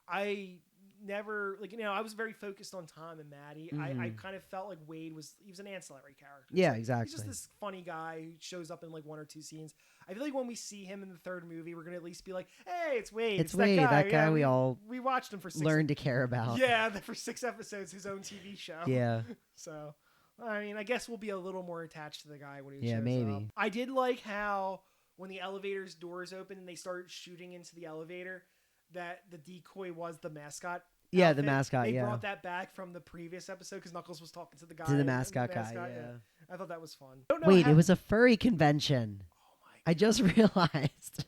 I never, I was very focused on Tom and Maddie. Mm-hmm. I kind of felt like Wade was an ancillary character. Yeah, exactly. He's just this funny guy who shows up in like 1 or 2 scenes. I feel like when we see him in the 3rd movie, we're gonna at least be like, "Hey, it's Wade. It's Wade. That guy we watched him for 6 learned to care about. Yeah, for 6 episodes, his own TV show. Yeah. So, I mean, I guess we'll be a little more attached to the guy when he shows maybe. up. I did like how when the elevator's doors open and they start shooting into the elevator, that the decoy was the mascot. Yeah, outfit. The mascot. They brought that back from the previous episode because Knuckles was talking to the guy. To the mascot guy. Yeah. I thought that was fun. Wait, it was a furry convention. Oh my God. I just realized.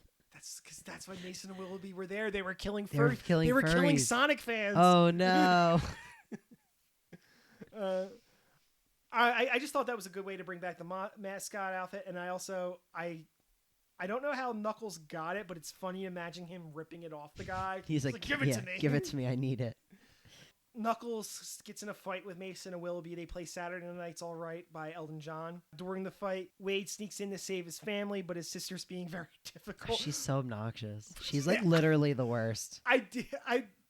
That's why Mason and Willoughby were there. They were killing furries. They were killing Sonic fans. Oh no. I just thought that was a good way to bring back the mascot outfit, and I don't know how Knuckles got it, but it's funny imagining him ripping it off the guy. He's like, give it to me. Give it to me. I need it. Knuckles gets in a fight with Mason and Willoughby. They play Saturday Night's All Right by Elton John. During the fight, Wade sneaks in to save his family, but his sister's being very difficult. She's so obnoxious. She's like literally the worst.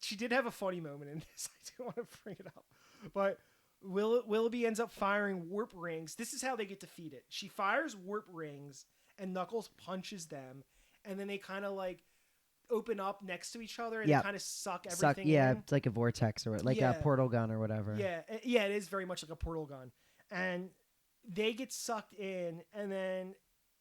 She did have a funny moment in this. I do want to bring it up. But Willoughby ends up firing warp rings. This is how they get defeated. She fires warp rings, and Knuckles punches them, and then they kind of like open up next to each other, and they kind of suck everything in. It's like a vortex or like a portal gun or whatever. Yeah, it is very much like a portal gun, and they get sucked in, and then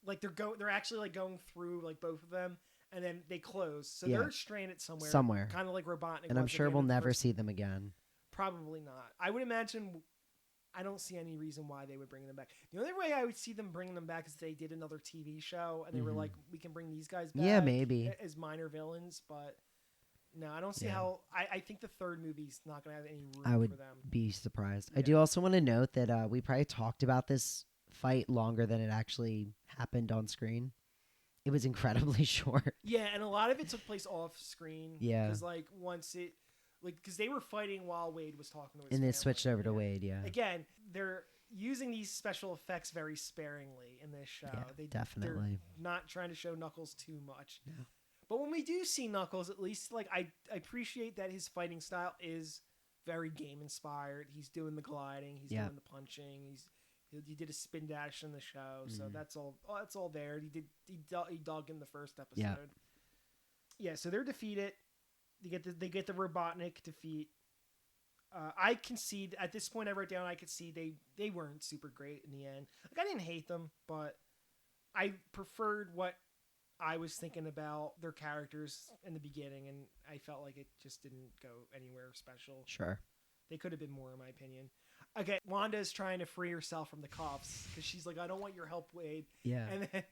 like they're actually like going through like both of them, and then they close, so they're stranded somewhere, kind of like Robotnik. And I'm sure we'll never see them again. Probably not. I would imagine. I don't see any reason why they would bring them back. The only way I would see them bringing them back is if they did another TV show and they were like, we can bring these guys back. Yeah, maybe. As minor villains, but no, I don't see how. I think the third movie's not going to have any room I would for them. be surprised. I do also want to note that we probably talked about this fight longer than it actually happened on screen. It was incredibly short. Yeah, and a lot of it took place off screen. Yeah. Because like once it. Because they were fighting while Wade was talking to his and family. they switched over to Wade, Again, they're using these special effects very sparingly in this show. Yeah, definitely. They're not trying to show Knuckles too much. No. But when we do see Knuckles, at least like I appreciate that his fighting style is very game inspired. He's doing the gliding, he's doing the punching, he did a spin dash in the show, so that's all there. He dug in the first episode. Yeah, so they're defeated. They get the Robotnik defeat. I concede at this point. I wrote down I could see they weren't super great in the end. Like I didn't hate them, but I preferred what I was thinking about their characters in the beginning, and I felt like it just didn't go anywhere special. Sure, they could have been more, in my opinion. Okay, Wanda's trying to free herself from the cuffs because she's like, I don't want your help, Wade. Yeah, and then.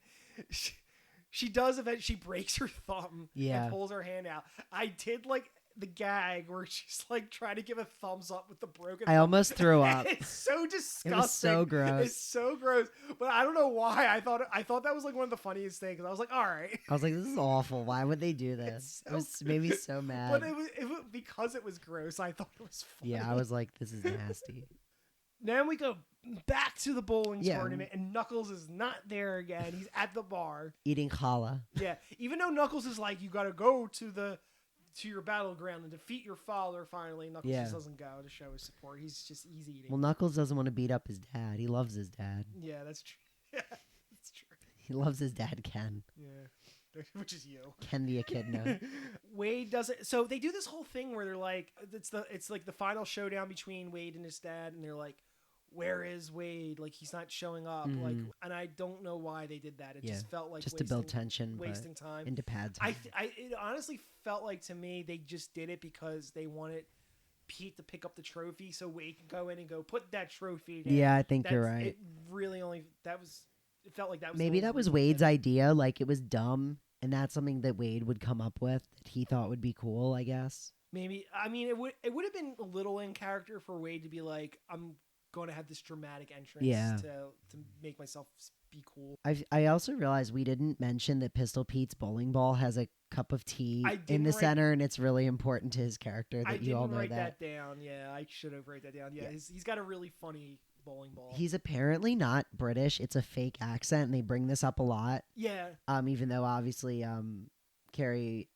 She does eventually. She breaks her thumb and pulls her hand out. I did like the gag where she's like trying to give a thumbs up with the broken. I almost threw up. It's so disgusting. It was so gross. It's so gross. But I don't know why. I thought that was like one of the funniest things. I was like, all right. I was like, this is awful. Why would they do this? It made me so mad. But it was because it was gross. I thought it was funny. Yeah, I was like, this is nasty. Then we go back to the bowling tournament, and Knuckles is not there again. He's at the bar eating challah. Yeah, even though Knuckles is like, you got to go to your battleground and defeat your father. Finally, Knuckles just doesn't go to show his support. He's eating. Well, Knuckles doesn't want to beat up his dad. He loves his dad. Yeah, that's true. Yeah, that's true. He loves his dad, Ken. Yeah, which is you. Ken the Echidna. Wade does it. So they do this whole thing where they're like, it's like the final showdown between Wade and his dad, and they're like, where is Wade? Like, he's not showing up. Like, and I don't know why they did that. It just felt like just to build tension, wasting time, and to pad time. It honestly felt like to me they just did it because they wanted Pete to pick up the trophy, so Wade can go in and go put that trophy down. Yeah, I think you're right. It really it felt like that was maybe that was Wade's idea. Like, it was dumb, and that's something that Wade would come up with that he thought would be cool. I guess. Maybe. I mean, it would have been a little in character for Wade to be like, I'm going to have this dramatic entrance to make myself be cool. I also realized we didn't mention that Pistol Pete's bowling ball has a cup of tea in the center, and it's really important to his character that you all know that. I didn't write that down. Yeah, I should have written that down. Yeah, he's got a really funny bowling ball. He's apparently not British. It's a fake accent, and they bring this up a lot. Yeah. Even though obviously Carrie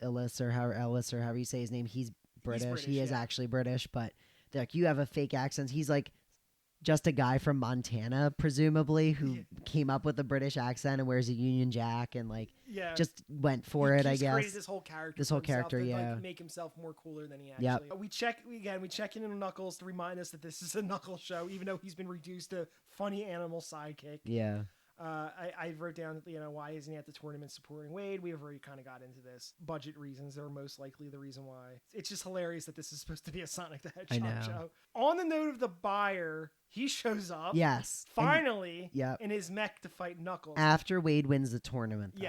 Ellis or however you say his name, he's British. He is actually British, but like, you have a fake accent. He's like just a guy from Montana, presumably, who came up with a British accent and wears a Union Jack and like just went for it. I guess created this whole character. Like, make himself more cooler than he actually. Yep. We check in on Knuckles to remind us that this is a Knuckles show, even though he's been reduced to funny animal sidekick. Yeah. I wrote down, why isn't he at the tournament supporting Wade? We have already kind of got into this. Budget reasons are most likely the reason why. It's just hilarious that this is supposed to be a Sonic the Hedgehog show. On the note of the buyer, he shows up. Yes. Finally, in his mech to fight Knuckles. After Wade wins the tournament, though.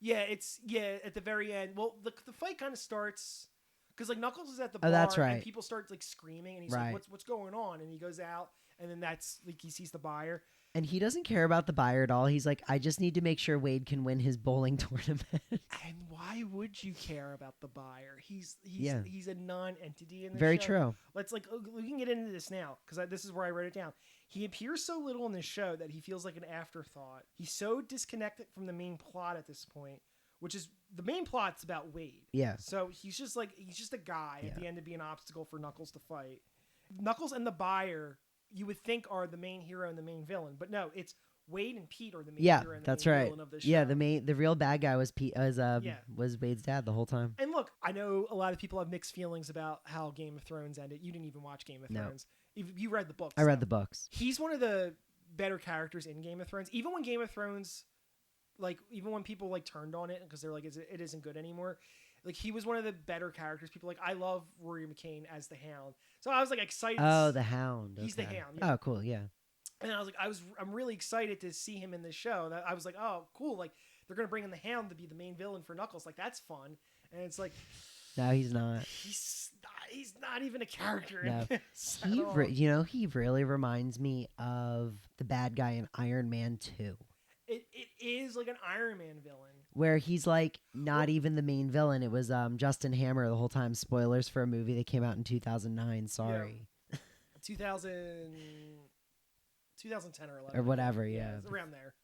Yeah. Yeah, at the very end. Well, the fight kind of starts because like Knuckles is at the bar. That's right. And people start like screaming, and he's like, "What's going on?" And he goes out, and then that's like he sees the buyer. And he doesn't care about the buyer at all. He's like, I just need to make sure Wade can win his bowling tournament. And why would you care about the buyer? He's a non-entity in this Very show. true. We can get into this now because this is where I wrote it down. He appears so little in this show that he feels like an afterthought. He's so disconnected from the main plot at this point, which is the main plot's about Wade. Yeah. So he's just a guy at the end to be an obstacle for Knuckles to fight. Knuckles and the Buyer, you would think are the main hero and the main villain, but no, it's Wade and Pete are the main hero and the main villain of the show. Yeah, the real bad guy was Pete, was Wade's dad the whole time. And look, I know a lot of people have mixed feelings about how Game of Thrones ended. You didn't even watch Game of Thrones. You read the books. I read the books. He's one of the better characters in Game of Thrones. Even when Game of Thrones, even when people turned on it because they're like, it isn't good anymore. He was one of the better characters. People I love Rory McCain as the Hound. So I was excited. Oh, the Hound. He's okay. the Hound. Yeah. Oh, cool. Yeah. And I'm really excited to see him in this show. I was like, oh, cool. They're going to bring in the Hound to be the main villain for Knuckles. That's fun. And it's no, he's not. He's not even a character. No. In this He really reminds me of the bad guy in Iron Man 2. It is like an Iron Man villain. Where he's not even the main villain. It was Justin Hammer the whole time. Spoilers for a movie that came out in 2009. Sorry. Yeah. 2010 or 11. Or whatever, yeah. Around there.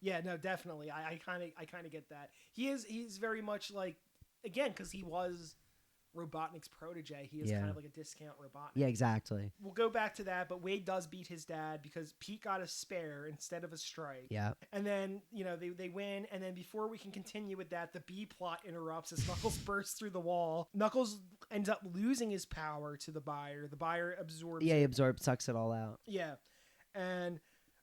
Yeah, no, definitely. I kind of get that. He's very much again, because he was Robotnik's protege. He is kind of like a discount Robotnik. Yeah, exactly. We'll go back to that, but Wade does beat his dad because Pete got a spare instead of a strike. Yeah. And then, they win, and then before we can continue with that, the B plot interrupts as Knuckles bursts through the wall. Knuckles ends up losing his power to the Buyer. The Buyer absorbs it. Yeah, he sucks it all out. Yeah. And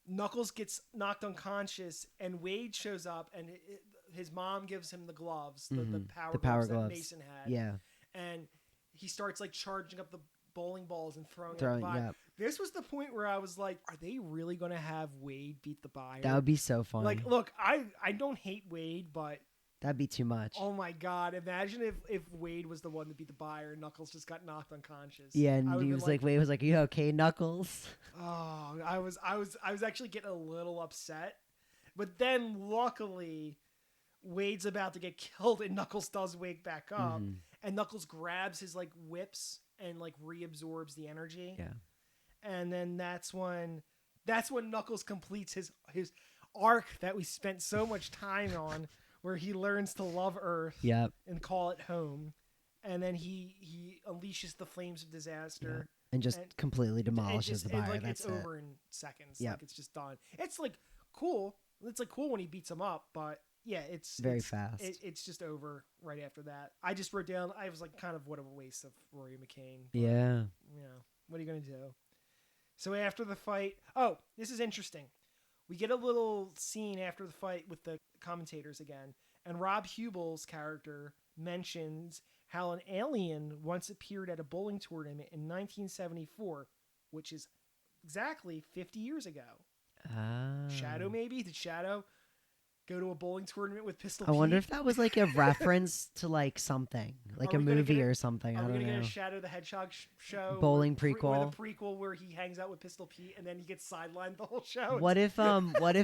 Knuckles gets knocked unconscious, and Wade shows up, and his mom gives him the gloves, the power gloves that Mason had. Yeah. And he starts charging up the bowling balls and throwing at the Buyer. Yeah. This was the point where I was like, are they really going to have Wade beat the Buyer? That would be so funny. Look, I don't hate Wade, but that'd be too much. Oh my God. Imagine if Wade was the one to beat the Buyer and Knuckles just got knocked unconscious. Yeah, and he was Wade was are you okay, Knuckles? Oh, I was actually getting a little upset. But then luckily Wade's about to get killed and Knuckles does wake back up. Mm-hmm. And Knuckles grabs his whips and reabsorbs the energy. Yeah. And then that's when Knuckles completes his arc that we spent so much time on, where he learns to love Earth and call it home. And then he unleashes the flames of disaster. And just completely demolishes the Buyer. It's over in seconds. Yeah. It's just done. It's cool. It's cool when he beats him up, but yeah, it's very fast. It's just over right after that. I just wrote down, I was kind of what a waste of Rory McCain. But, yeah. What are you going to do? So after the fight, this is interesting. We get a little scene after the fight with the commentators again, and Rob Hubel's character mentions how an alien once appeared at a bowling tournament in 1974, which is exactly 50 years ago. Shadow, maybe? Did Shadow go to a bowling tournament with Pistol Pete? I wonder if that was a reference to something, a movie or something. I don't know. Are we going to get a Shadow the Hedgehog show? Bowling prequel? With a prequel where he hangs out with Pistol Pete and then he gets sidelined the whole show. What if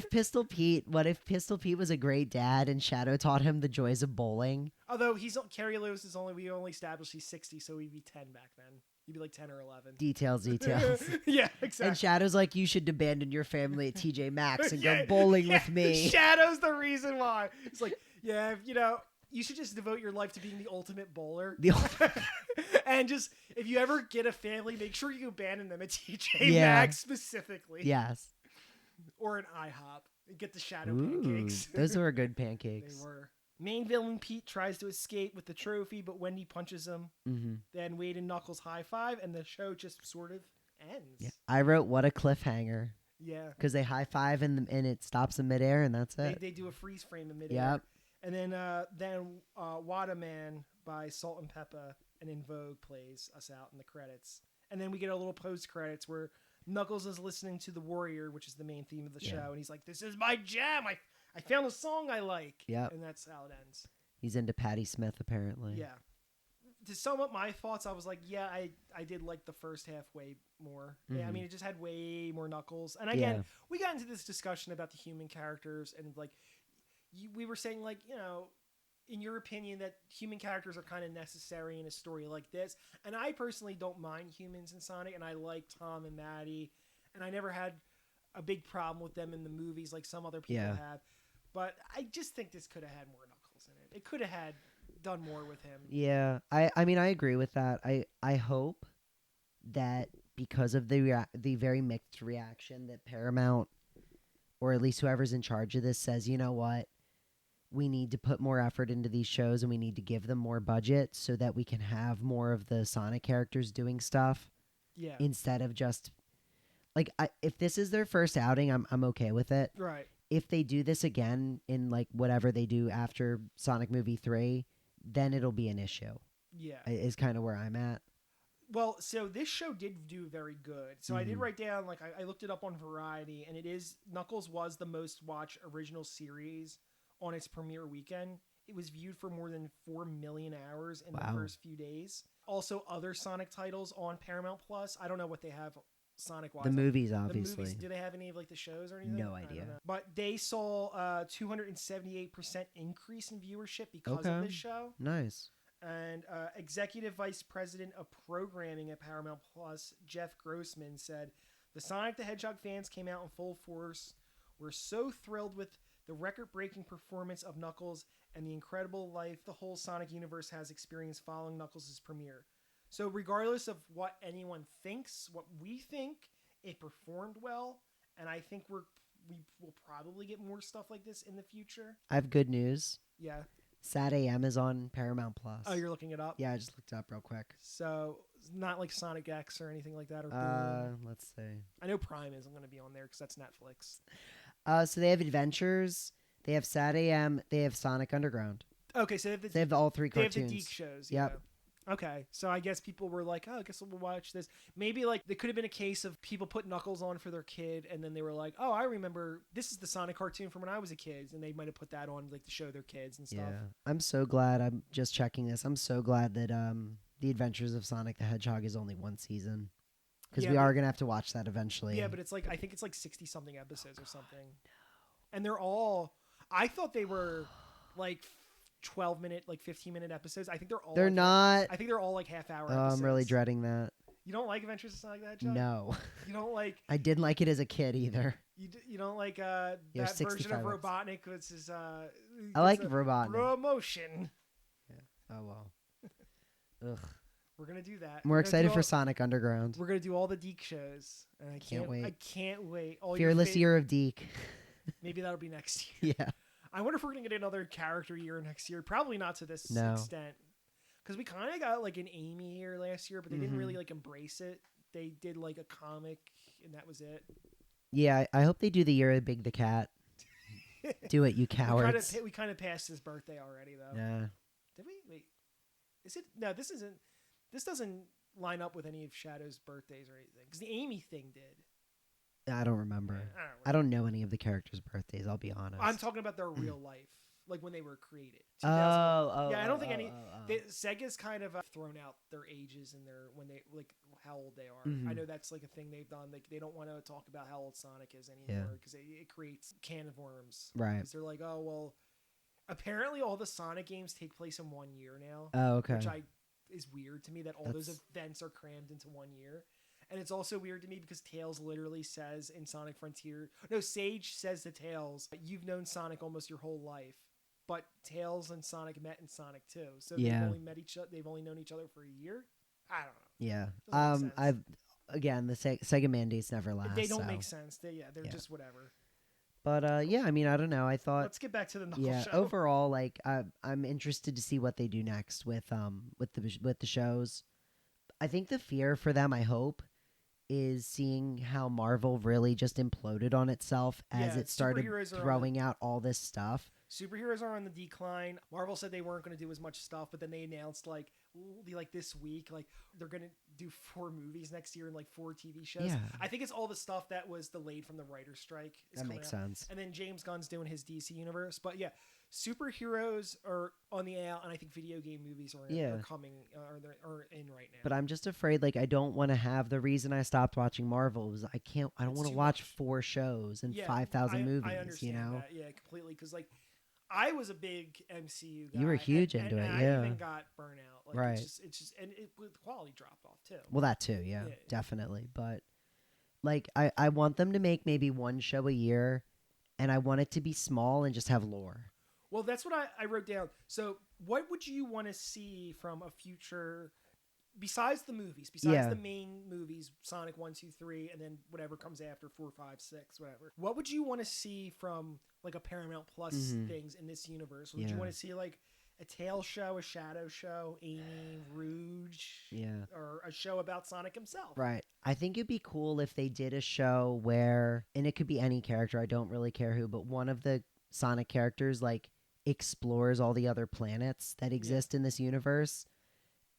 Pistol Pete was a great dad and Shadow taught him the joys of bowling? Although Carrie Lewis we only established he's 60, so he'd be 10 back then. You'd be 10 or 11. Details. Yeah, exactly. And Shadow's you should abandon your family at TJ Maxx and go bowling with me. Shadow's the reason why. It's you should just devote your life to being the ultimate bowler. And just, if you ever get a family, make sure you abandon them at TJ Maxx specifically. Yes. Or an IHOP. Get the Shadow pancakes. Those were good pancakes. They were. Main villain Pete tries to escape with the trophy, but Wendy punches him. Mm-hmm. Then Wade and Knuckles high five, and the show just sort of ends. Yeah. I wrote, what a cliffhanger. Yeah. Because they high five and it stops in midair, and that's it. They do a freeze frame in midair. Yep. And then Wada Man by Salt and Peppa and In Vogue plays us out in the credits. And then we get a little post credits where Knuckles is listening to The Warrior, which is the main theme of the show, and he's like, "This is my jam. I found a song I like." Yeah. And that's how it ends. He's into Patti Smith, apparently. Yeah. To sum up my thoughts, I was like, yeah, I did like the first half way more. Mm-hmm. Yeah, I mean, it just had way more Knuckles. And again, we got into this discussion about the human characters, and we were saying, in your opinion, that human characters are kind of necessary in a story like this. And I personally don't mind humans in Sonic, and I like Tom and Maddie, and I never had a big problem with them in the movies like some other people have. But I just think this could have had more Knuckles in it. It could have done more with him. Yeah, I mean, I agree with that. I hope that because of the very mixed reaction that Paramount, or at least whoever's in charge of this, says, you know what, we need to put more effort into these shows and we need to give them more budget so that we can have more of the Sonic characters doing stuff. Yeah. Instead of just like, if this is their first outing, I'm okay with it. Right. If they do this again in like whatever they do after Sonic Movie 3, then it'll be an issue. Yeah. Is kind of where I'm at. Well, so this show did do very good. So I did write down, like, I looked it up on Variety, and Knuckles was the most watched original series on its premiere weekend. It was viewed for more than 4 million hours in the first few days. Also, other Sonic titles on Paramount Plus. I don't know what they have Sonic-wise. The movies, obviously. The movies, do they have any of, like, the shows or anything? No idea. But they saw a 278% increase in viewership because of this show. Nice. And Executive Vice President of Programming at Paramount Plus, Jeff Grossman, said, "The Sonic the Hedgehog fans came out in full force. We're so thrilled with the record-breaking performance of Knuckles and the incredible life the whole Sonic universe has experienced following Knuckles' premiere. So regardless of what anyone thinks, what we think, it performed well, and I think we will probably get more stuff like this in the future." I have good news. Yeah. Sad AM is on Paramount Plus. Oh, you're looking it up? Yeah, I just looked it up real quick. So, it's not like Sonic X or anything like that? Or let's see. I know Prime isn't going to be on there because that's Netflix. So they have Adventures, they have Sad AM, they have Sonic Underground. Okay, so they have all 3 cartoons. They have the Deke shows. Yep. Yeah. Okay, so I guess people were like, oh, I guess we'll watch this. Maybe like there could have been a case of people put Knuckles on for their kid, and then they were like, oh, I remember this is the Sonic cartoon from when I was a kid, and they might have put that on like to show their kids and stuff. Yeah, I'm so glad. I'm just checking this. I'm so glad that The Adventures of Sonic the Hedgehog is only 1 season, because we are gonna have to watch that eventually. Yeah, but it's like I think it's like 60 something episodes or something, and they're all. I thought they were like 12-minute, like 15-minute episodes. I think they're all. They're not. I think they're all like half-hour. Oh, I'm really dreading that. You don't like Adventures of Sonic the Hedgehog? No. You don't like. I didn't like it as a kid either. You don't like that version of Robotnik, which is I like Robotnik. Promotion. Yeah. Oh well. Ugh. We're gonna do that. We're excited for Sonic Underground. We're gonna do all the Deke shows, and I can't wait. I can't wait. Fearless Year of Deke. Maybe that'll be next year. Yeah. I wonder if we're gonna get another character year next year. Probably not to this extent, because we kind of got like an Amy year last year, but they didn't really like embrace it. They did like a comic, and that was it. Yeah, I hope they do the Year of Big the Cat. Do it, you cowards. We kind of passed his birthday already, though. Yeah. Did we? Wait. Is it? No, this isn't. This doesn't line up with any of Shadow's birthdays or anything, because the Amy thing did. I don't remember. I don't know any of the characters' birthdays, I'll be honest. I'm talking about their real life, like when they were created. Oh. Yeah, I don't think Sega's kind of thrown out their ages and when they like how old they are. I know that's like a thing they've done. Like they don't want to talk about how old Sonic is anymore because it creates a can of worms. Right. Because they're like, oh well, apparently all the Sonic games take place in 1 year now. Oh, okay. Which is weird to me that all those events are crammed into 1 year. And it's also weird to me because Tails literally says in Sonic Frontier, no, Sage says to Tails, you've known Sonic almost your whole life, but Tails and Sonic met in Sonic 2. So they've only known each other for a year. I don't know. Yeah. The Sega mandates never last. They don't make sense. They're just whatever. But I mean, I don't know. I thought let's get back to the Knuckles show. Overall, like I'm interested to see what they do next with the shows. I think the fear for them, I hope, is seeing how Marvel really just imploded on itself as it started throwing out all this stuff. Superheroes are on the decline. Marvel said they weren't going to do as much stuff, but then they announced like this week, like they're going to do 4 movies next year and like 4 TV shows. Yeah. I think it's all the stuff that was delayed from the writer's strike. That makes sense. And then James Gunn's doing his DC universe. But yeah, superheroes are on the out, and I think video game movies are coming are in right now. But I'm just afraid, like, I don't want to have the reason I stopped watching Marvel was I don't want to watch 4 shows and 5,000 movies. I understand that. Yeah, completely. Because like I was a big MCU guy. You were huge into it. I even got burnout. Like, right. It's just and the quality dropped off too. Well, that too. Yeah, definitely. But like I want them to make maybe 1 show a year, and I want it to be small and just have lore. Well, that's what I wrote down. So what would you want to see from a future besides the movies, the main movies, Sonic 1, 2, 3, and then whatever comes after 4, 5, 6, whatever. What would you want to see from like a Paramount Plus things in this universe? Would you want to see like a Tails show, a Shadow show, Amy, Rouge, or a show about Sonic himself? Right. I think it'd be cool if they did a show where, and it could be any character, I don't really care who, but one of the Sonic characters like explores all the other planets that exist in this universe,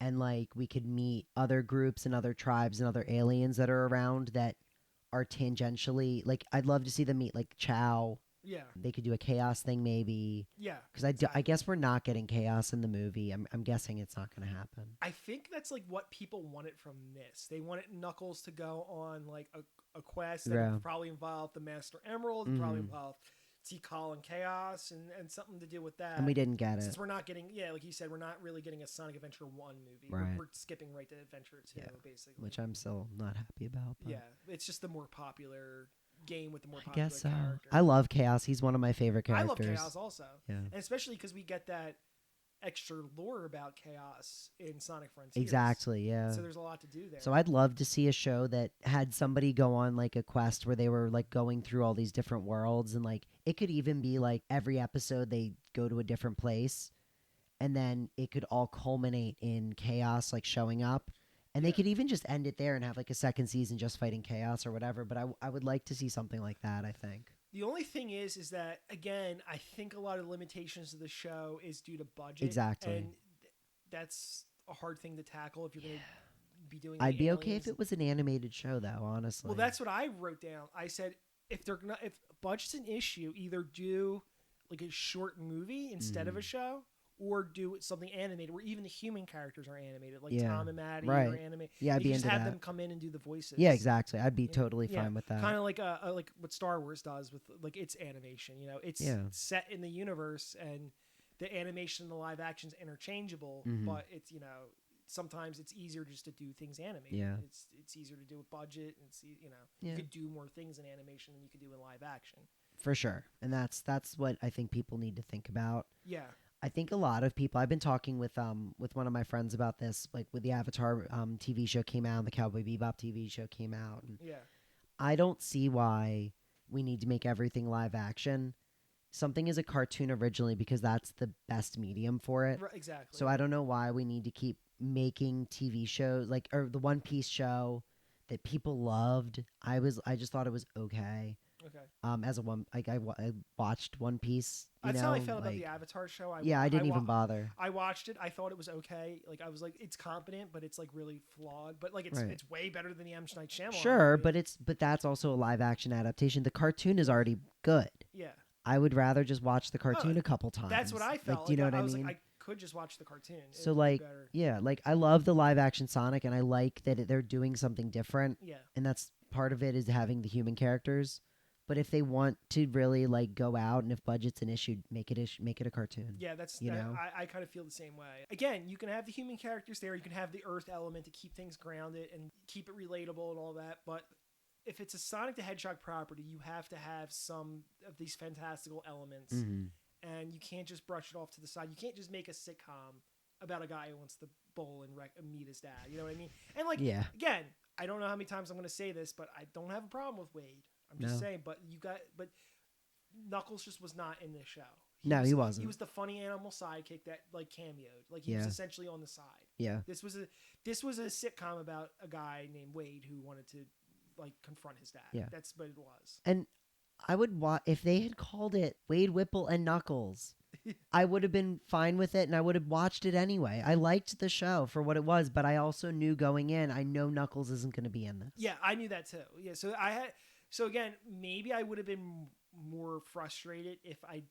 and like we could meet other groups and other tribes and other aliens that are around that are tangentially, like I'd love to see them meet like Chow. Yeah. They could do a Chaos thing maybe. Yeah. Because I guess we're not getting Chaos in the movie. I'm guessing it's not going to happen. I think that's like what people wanted from this. They wanted Knuckles to go on like a quest that would probably involve the Master Emerald, probably involve T-Call and Chaos and something to do with that. And we didn't get it. Since we're not getting, like you said, we're not really getting a Sonic Adventure 1 movie. Right. We're skipping right to Adventure 2, basically. Which I'm still not happy about. But. Yeah, it's just the more popular game with the more popular character. I love Chaos. He's one of my favorite characters. I love Chaos also. Yeah. And especially because we get that extra lore about Chaos in Sonic Frontiers. Exactly, yeah. So there's a lot to do there. So I'd love to see a show that had somebody go on like a quest where they were like going through all these different worlds, and like it could even be like every episode they go to a different place, and then it could all culminate in Chaos like showing up. And they could even just end it there and have like a second season just fighting Chaos or whatever. But I would like to see something like that, I think. The only thing is that, again, I think a lot of the limitations of the show is due to budget. Exactly. And that's a hard thing to tackle if you're going to be doing I'd be okay if it was an animated show, though, honestly. Well, that's what I wrote down. I said, if budget's an issue, either do like a short movie instead of a show, or do something animated where even the human characters are animated, like Tom and Maddie are animated. Yeah, I'd be just into have that. them come in and do the voices. Yeah, exactly. I'd be totally fine with that. Kind of like what Star Wars does with like its animation. You know, it's set in the universe, and the animation and the live action's interchangeable. But it's sometimes it's easier just to do things animated. Yeah. It's easier to do with budget, and you could do more things in animation than you could do in live action. For sure, and that's what I think people need to think about. Yeah. I think a lot of people. I've been talking with one of my friends about this, like with the Avatar TV show came out, the Cowboy Bebop TV show came out. And I don't see why we need to make everything live action. Something is a cartoon originally because that's the best medium for it. Right, exactly. So I don't know why we need to keep making TV shows or the One Piece show that people loved. I just thought it was okay. Okay. As a one, like I watched One Piece. That's how I felt about the Avatar show. I didn't even bother. I watched it. I thought it was okay. Like I was like, it's competent, but it's like really flawed. But like it's way better than the M. Night Shyamalan. Sure, movie. but that's also a live action adaptation. The cartoon is already good. Yeah. I would rather just watch the cartoon a couple times. That's what I felt. Like, do you know what I mean? Like, I could just watch the cartoon. So like, like I love the live action Sonic, and I like that they're doing something different. Yeah. And that's part of it is having the human characters. But if they want to really like go out, and if budget's an issue, make it a cartoon. Yeah, that's know. I kind of feel the same way. Again, you can have the human characters there. You can have the Earth element to keep things grounded and keep it relatable and all that. But if it's a Sonic the Hedgehog property, you have to have some of these fantastical elements, and you can't just brush it off to the side. You can't just make a sitcom about a guy who wants to bowl and meet his dad. You know what I mean? And like, again, I don't know how many times I'm going to say this, but I don't have a problem with Wade. I'm just saying, but Knuckles just was not in this show. He wasn't. He was the funny animal sidekick that like cameoed. Like he was essentially on the side. Yeah. This was a sitcom about a guy named Wade who wanted to like confront his dad. Yeah. That's what it was. And I would if they had called it Wade Whipple and Knuckles, I would have been fine with it, and I would have watched it anyway. I liked the show for what it was, but I also knew going in, I know Knuckles isn't going to be in this. Yeah, I knew that too. Yeah, so again, maybe I would have been more frustrated if I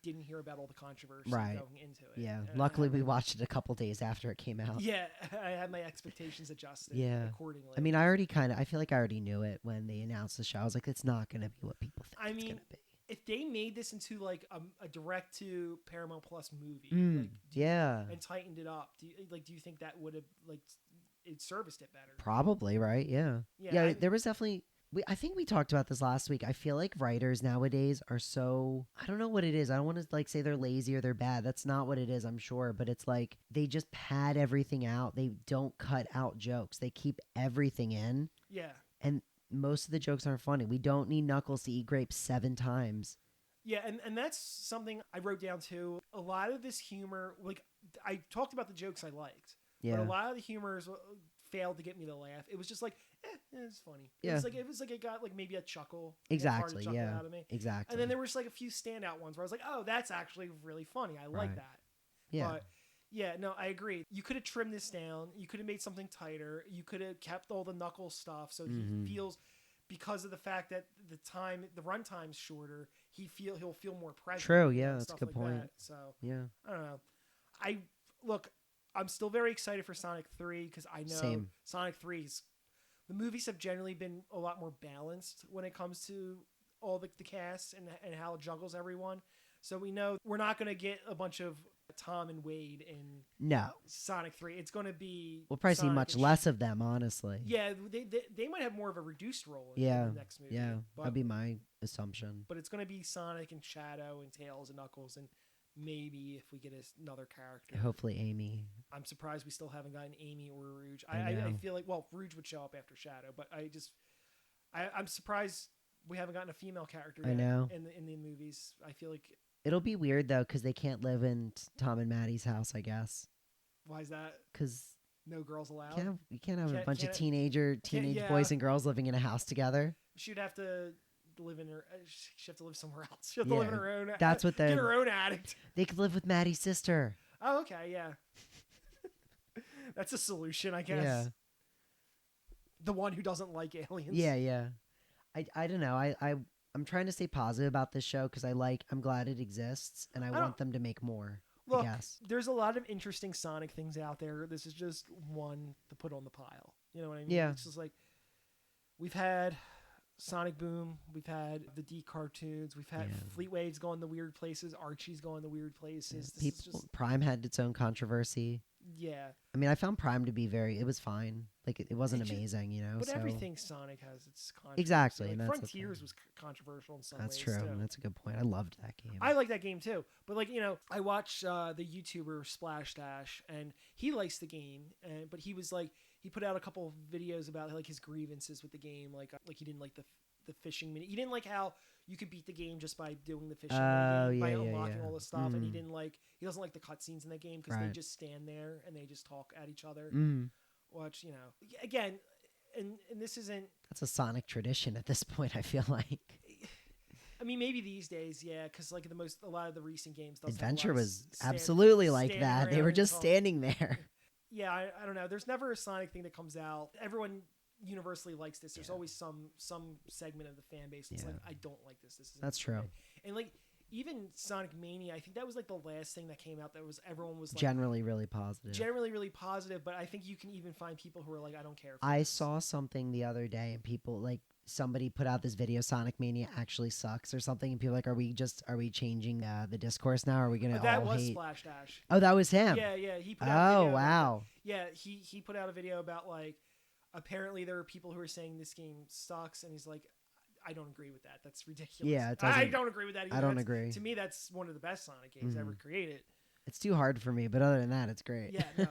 didn't hear about all the controversy going into it. Yeah, luckily we watched it a couple days after it came out. Yeah, I had my expectations adjusted accordingly. I mean, I feel like I already knew it when they announced the show. I was like, it's not going to be what people think it's going to be. If they made this into like a direct to Paramount Plus movie, and tightened it up, do you think that would have like it serviced it better? Probably, right? Yeah. There was definitely I think we talked about this last week. I feel like writers nowadays are so, I don't know what it is. I don't want to like say they're lazy or they're bad. That's not what it is, I'm sure. But it's like they just pad everything out. They don't cut out jokes. They keep everything in. Yeah. And most of the jokes aren't funny. We don't need Knuckles to eat grapes 7 times. Yeah, and that's something I wrote down too. A lot of this humor, like I talked about the jokes I liked, Yeah. but a lot of the humors failed to get me to laugh. It was just like, it's funny. Yeah. It was like it got like maybe a chuckle. Exactly. Chuckle Yeah. out of me. Exactly. And then there was like a few standout ones where I was like, oh, that's actually really funny. I like Right. that. Yeah. But yeah, no, I agree. You could have trimmed this down. You could have made something tighter. You could have kept all the Knuckles stuff so he feels, because of the fact that the runtime's shorter, he'll feel more present. True. Yeah, that's a good point. That. So Yeah. I don't know. I'm still very excited for Sonic 3 because I know Same. Sonic 3's the movies have generally been a lot more balanced when it comes to all the cast and how it juggles everyone. So we know we're not going to get a bunch of Tom and Wade in Sonic 3. It's going to be... We'll probably see Sonic much less of them, honestly. Yeah, they might have more of a reduced role in the next movie. Yeah, that'd be my assumption. But it's going to be Sonic and Shadow and Tails and Knuckles, and maybe if we get another character. Hopefully Amy. I'm surprised we still haven't gotten Amy or Rouge. I feel like, well, Rouge would show up after Shadow, but I'm surprised we haven't gotten a female character yet in the movies. I feel like... It'll be weird, though, because they can't live in Tom and Maddie's house, I guess. Why is that? Because... No girls allowed? You can't have a bunch of teenage boys and girls living in a house together. She'd have to live in her... She'd have to live somewhere else. She'd have to live in her own... That's what get her own attic. They could live with Maddie's sister. Oh, okay, yeah. That's a solution, I guess. Yeah. The one who doesn't like aliens. Yeah. I don't know. I'm trying to stay positive about this show because I'm glad it exists and I want them to make more. Look, I guess. There's a lot of interesting Sonic things out there. This is just one to put on the pile. You know what I mean? Yeah. It's just like we've had Sonic Boom, we've had the D cartoons, we've had Fleetwave's going to weird places, Archie's going to weird places. Yeah. Prime had its own controversy. Yeah. I mean, I found Prime to be it was fine. Like, it wasn't amazing, you know? But everything Sonic has its controversy. Exactly. Like, and Frontiers was controversial in some ways. That's true. Too. That's a good point. I loved that game. I like that game, too. But, like, you know, I watched the YouTuber Splash Dash, and he likes the game, but he was like, he put out a couple of videos about, like, his grievances with the game. Like he didn't like the fishing mini. He didn't like how you could beat the game just by doing the fishing mini, by unlocking all the stuff, and he doesn't like the cutscenes in the game because they just stand there and they just talk at each other. Which, you know, again, and this isn't... That's a Sonic tradition at this point, I feel like. I mean, maybe these days, yeah, because like a lot of the recent games... Adventure was absolutely like that. They were just standing there. Yeah, I don't know. There's never a Sonic thing that comes out. Everyone universally likes this. There's always some segment of the fan base that's like, I don't like this. That's true. And like even Sonic Mania, I think that was like the last thing that came out that was everyone was like generally really positive. But I think you can even find people who are like, I don't care. I saw something the other day and people like somebody put out this video, Sonic Mania actually sucks or something, and people are like, are we changing the discourse now? Are we gonna that all was hate? Splash Dash. Oh, that was him. Yeah, he put out a video wow. Yeah, he put out a video about like apparently there are people who are saying this game sucks, and he's like, I don't agree with that. That's ridiculous. Yeah, I don't agree with that either. I don't agree. To me, that's one of the best Sonic games ever created. It's too hard for me, but other than that, it's great. Yeah, no,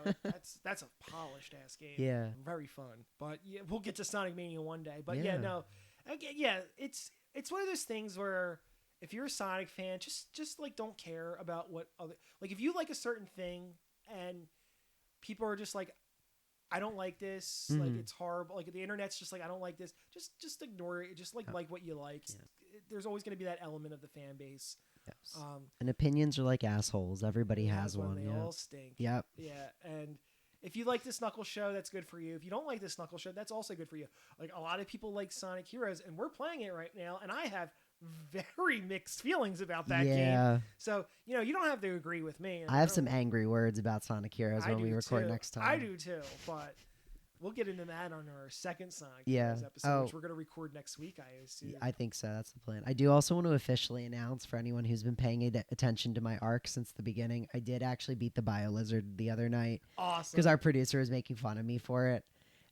that's a polished ass game. Yeah, very fun. But yeah, we'll get to Sonic Mania one day. But yeah no, again, yeah, it's one of those things where if you're a Sonic fan, just like don't care about what other, like if you like a certain thing and people are just like, I don't like this. Like it's horrible. Like the internet's just like, I don't like this. Just ignore it. Just like what you like. Yeah. There's always going to be that element of the fan base. Yes. And opinions are like assholes. Everybody has one. They all stink. Yep. Yeah. And if you like this Knuckles show, that's good for you. If you don't like this Knuckles show, that's also good for you. Like a lot of people like Sonic Heroes, and we're playing it right now, and I have very mixed feelings about that game. So, you know, you don't have to agree with me. I have some angry words about Sonic Heroes when we record next time. I do too, but we'll get into that on our second Sonic Heroes episode, which we're going to record next week, I assume. I think so. That's the plan. I do also want to officially announce for anyone who's been paying attention to my arc since the beginning, I did actually beat the Bio Lizard the other night. Awesome. Because our producer was making fun of me for it.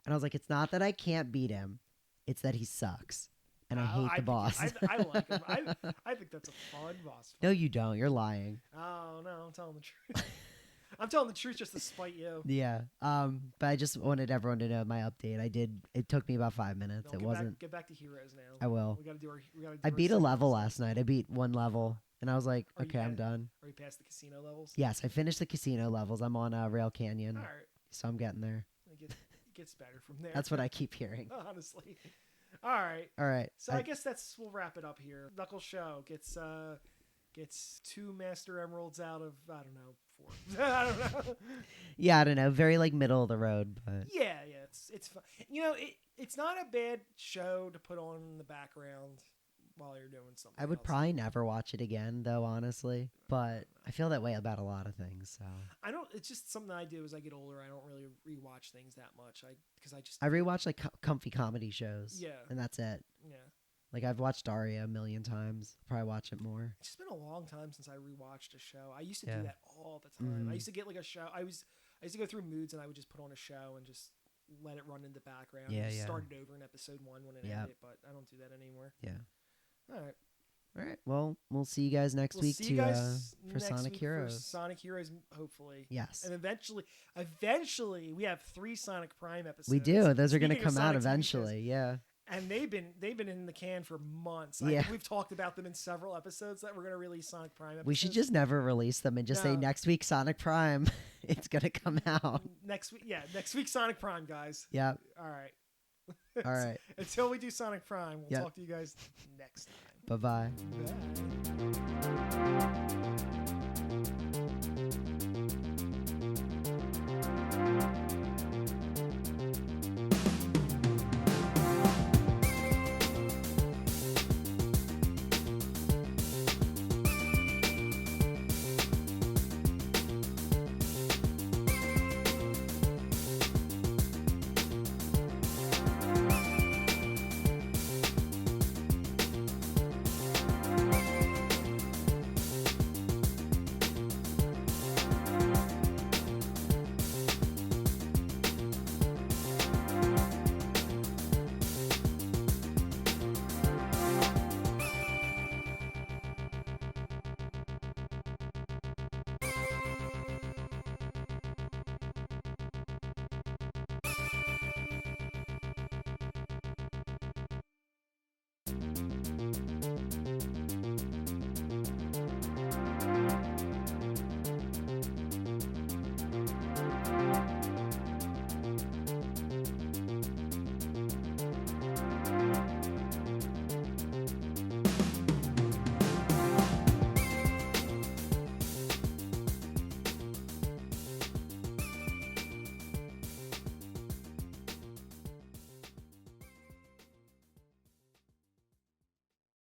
And I was like, it's not that I can't beat him. It's that he sucks, and I hate the boss. I like him. I think that's a fun boss fight. No, you don't. You're lying. Oh no, I'm telling the truth. I'm telling the truth just to spite you. Yeah. But I just wanted everyone to know my update. It took me about 5 minutes. No, It wasn't. Get back to heroes now. I will. We gotta do our. I beat a level last night. I beat one level, and I was like, okay, I'm done. Are you past the casino levels? Yes, I finished the casino levels. I'm on Rail Canyon. All right. So I'm getting there. It gets better from there. That's what I keep hearing. Honestly. All right. All right. So I guess we'll wrap it up here. Knuckles Show gets 2 Master Emeralds out of, I don't know, 4. I don't know. Yeah, I don't know. Very like middle of the road, but yeah, it's fun. You know, it's not a bad show to put on in the background while you're doing something. I would probably never watch it again, though, honestly. But I feel that way about a lot of things. So I don't. It's just something I do as I get older. I don't really rewatch things that much. I rewatch like comfy comedy shows. Yeah, and that's it. Yeah. Like I've watched Daria a million times. Probably watch it more. It's just been a long time since I rewatched a show. I used to do that all the time. Mm-hmm. I used to get like a show. I used to go through moods and I would just put on a show and just let it run in the background. Yeah, just start it over in episode 1 when it ended, but I don't do that anymore. Yeah. All right. All right. Well, we'll see you guys next week for Sonic Heroes. For Sonic Heroes, hopefully. Yes. And eventually, we have 3 Sonic Prime episodes. We do. Those are going to come out eventually. Yeah. And they've been in the can for months. Yeah. We've talked about them in several episodes that we're going to release Sonic Prime episodes. We should just never release them and just say next week Sonic Prime. It's going to come out. Next week Sonic Prime, guys. Yeah. All right. All right. Until we do Sonic Prime, we'll talk to you guys next time. Bye-bye. Bye.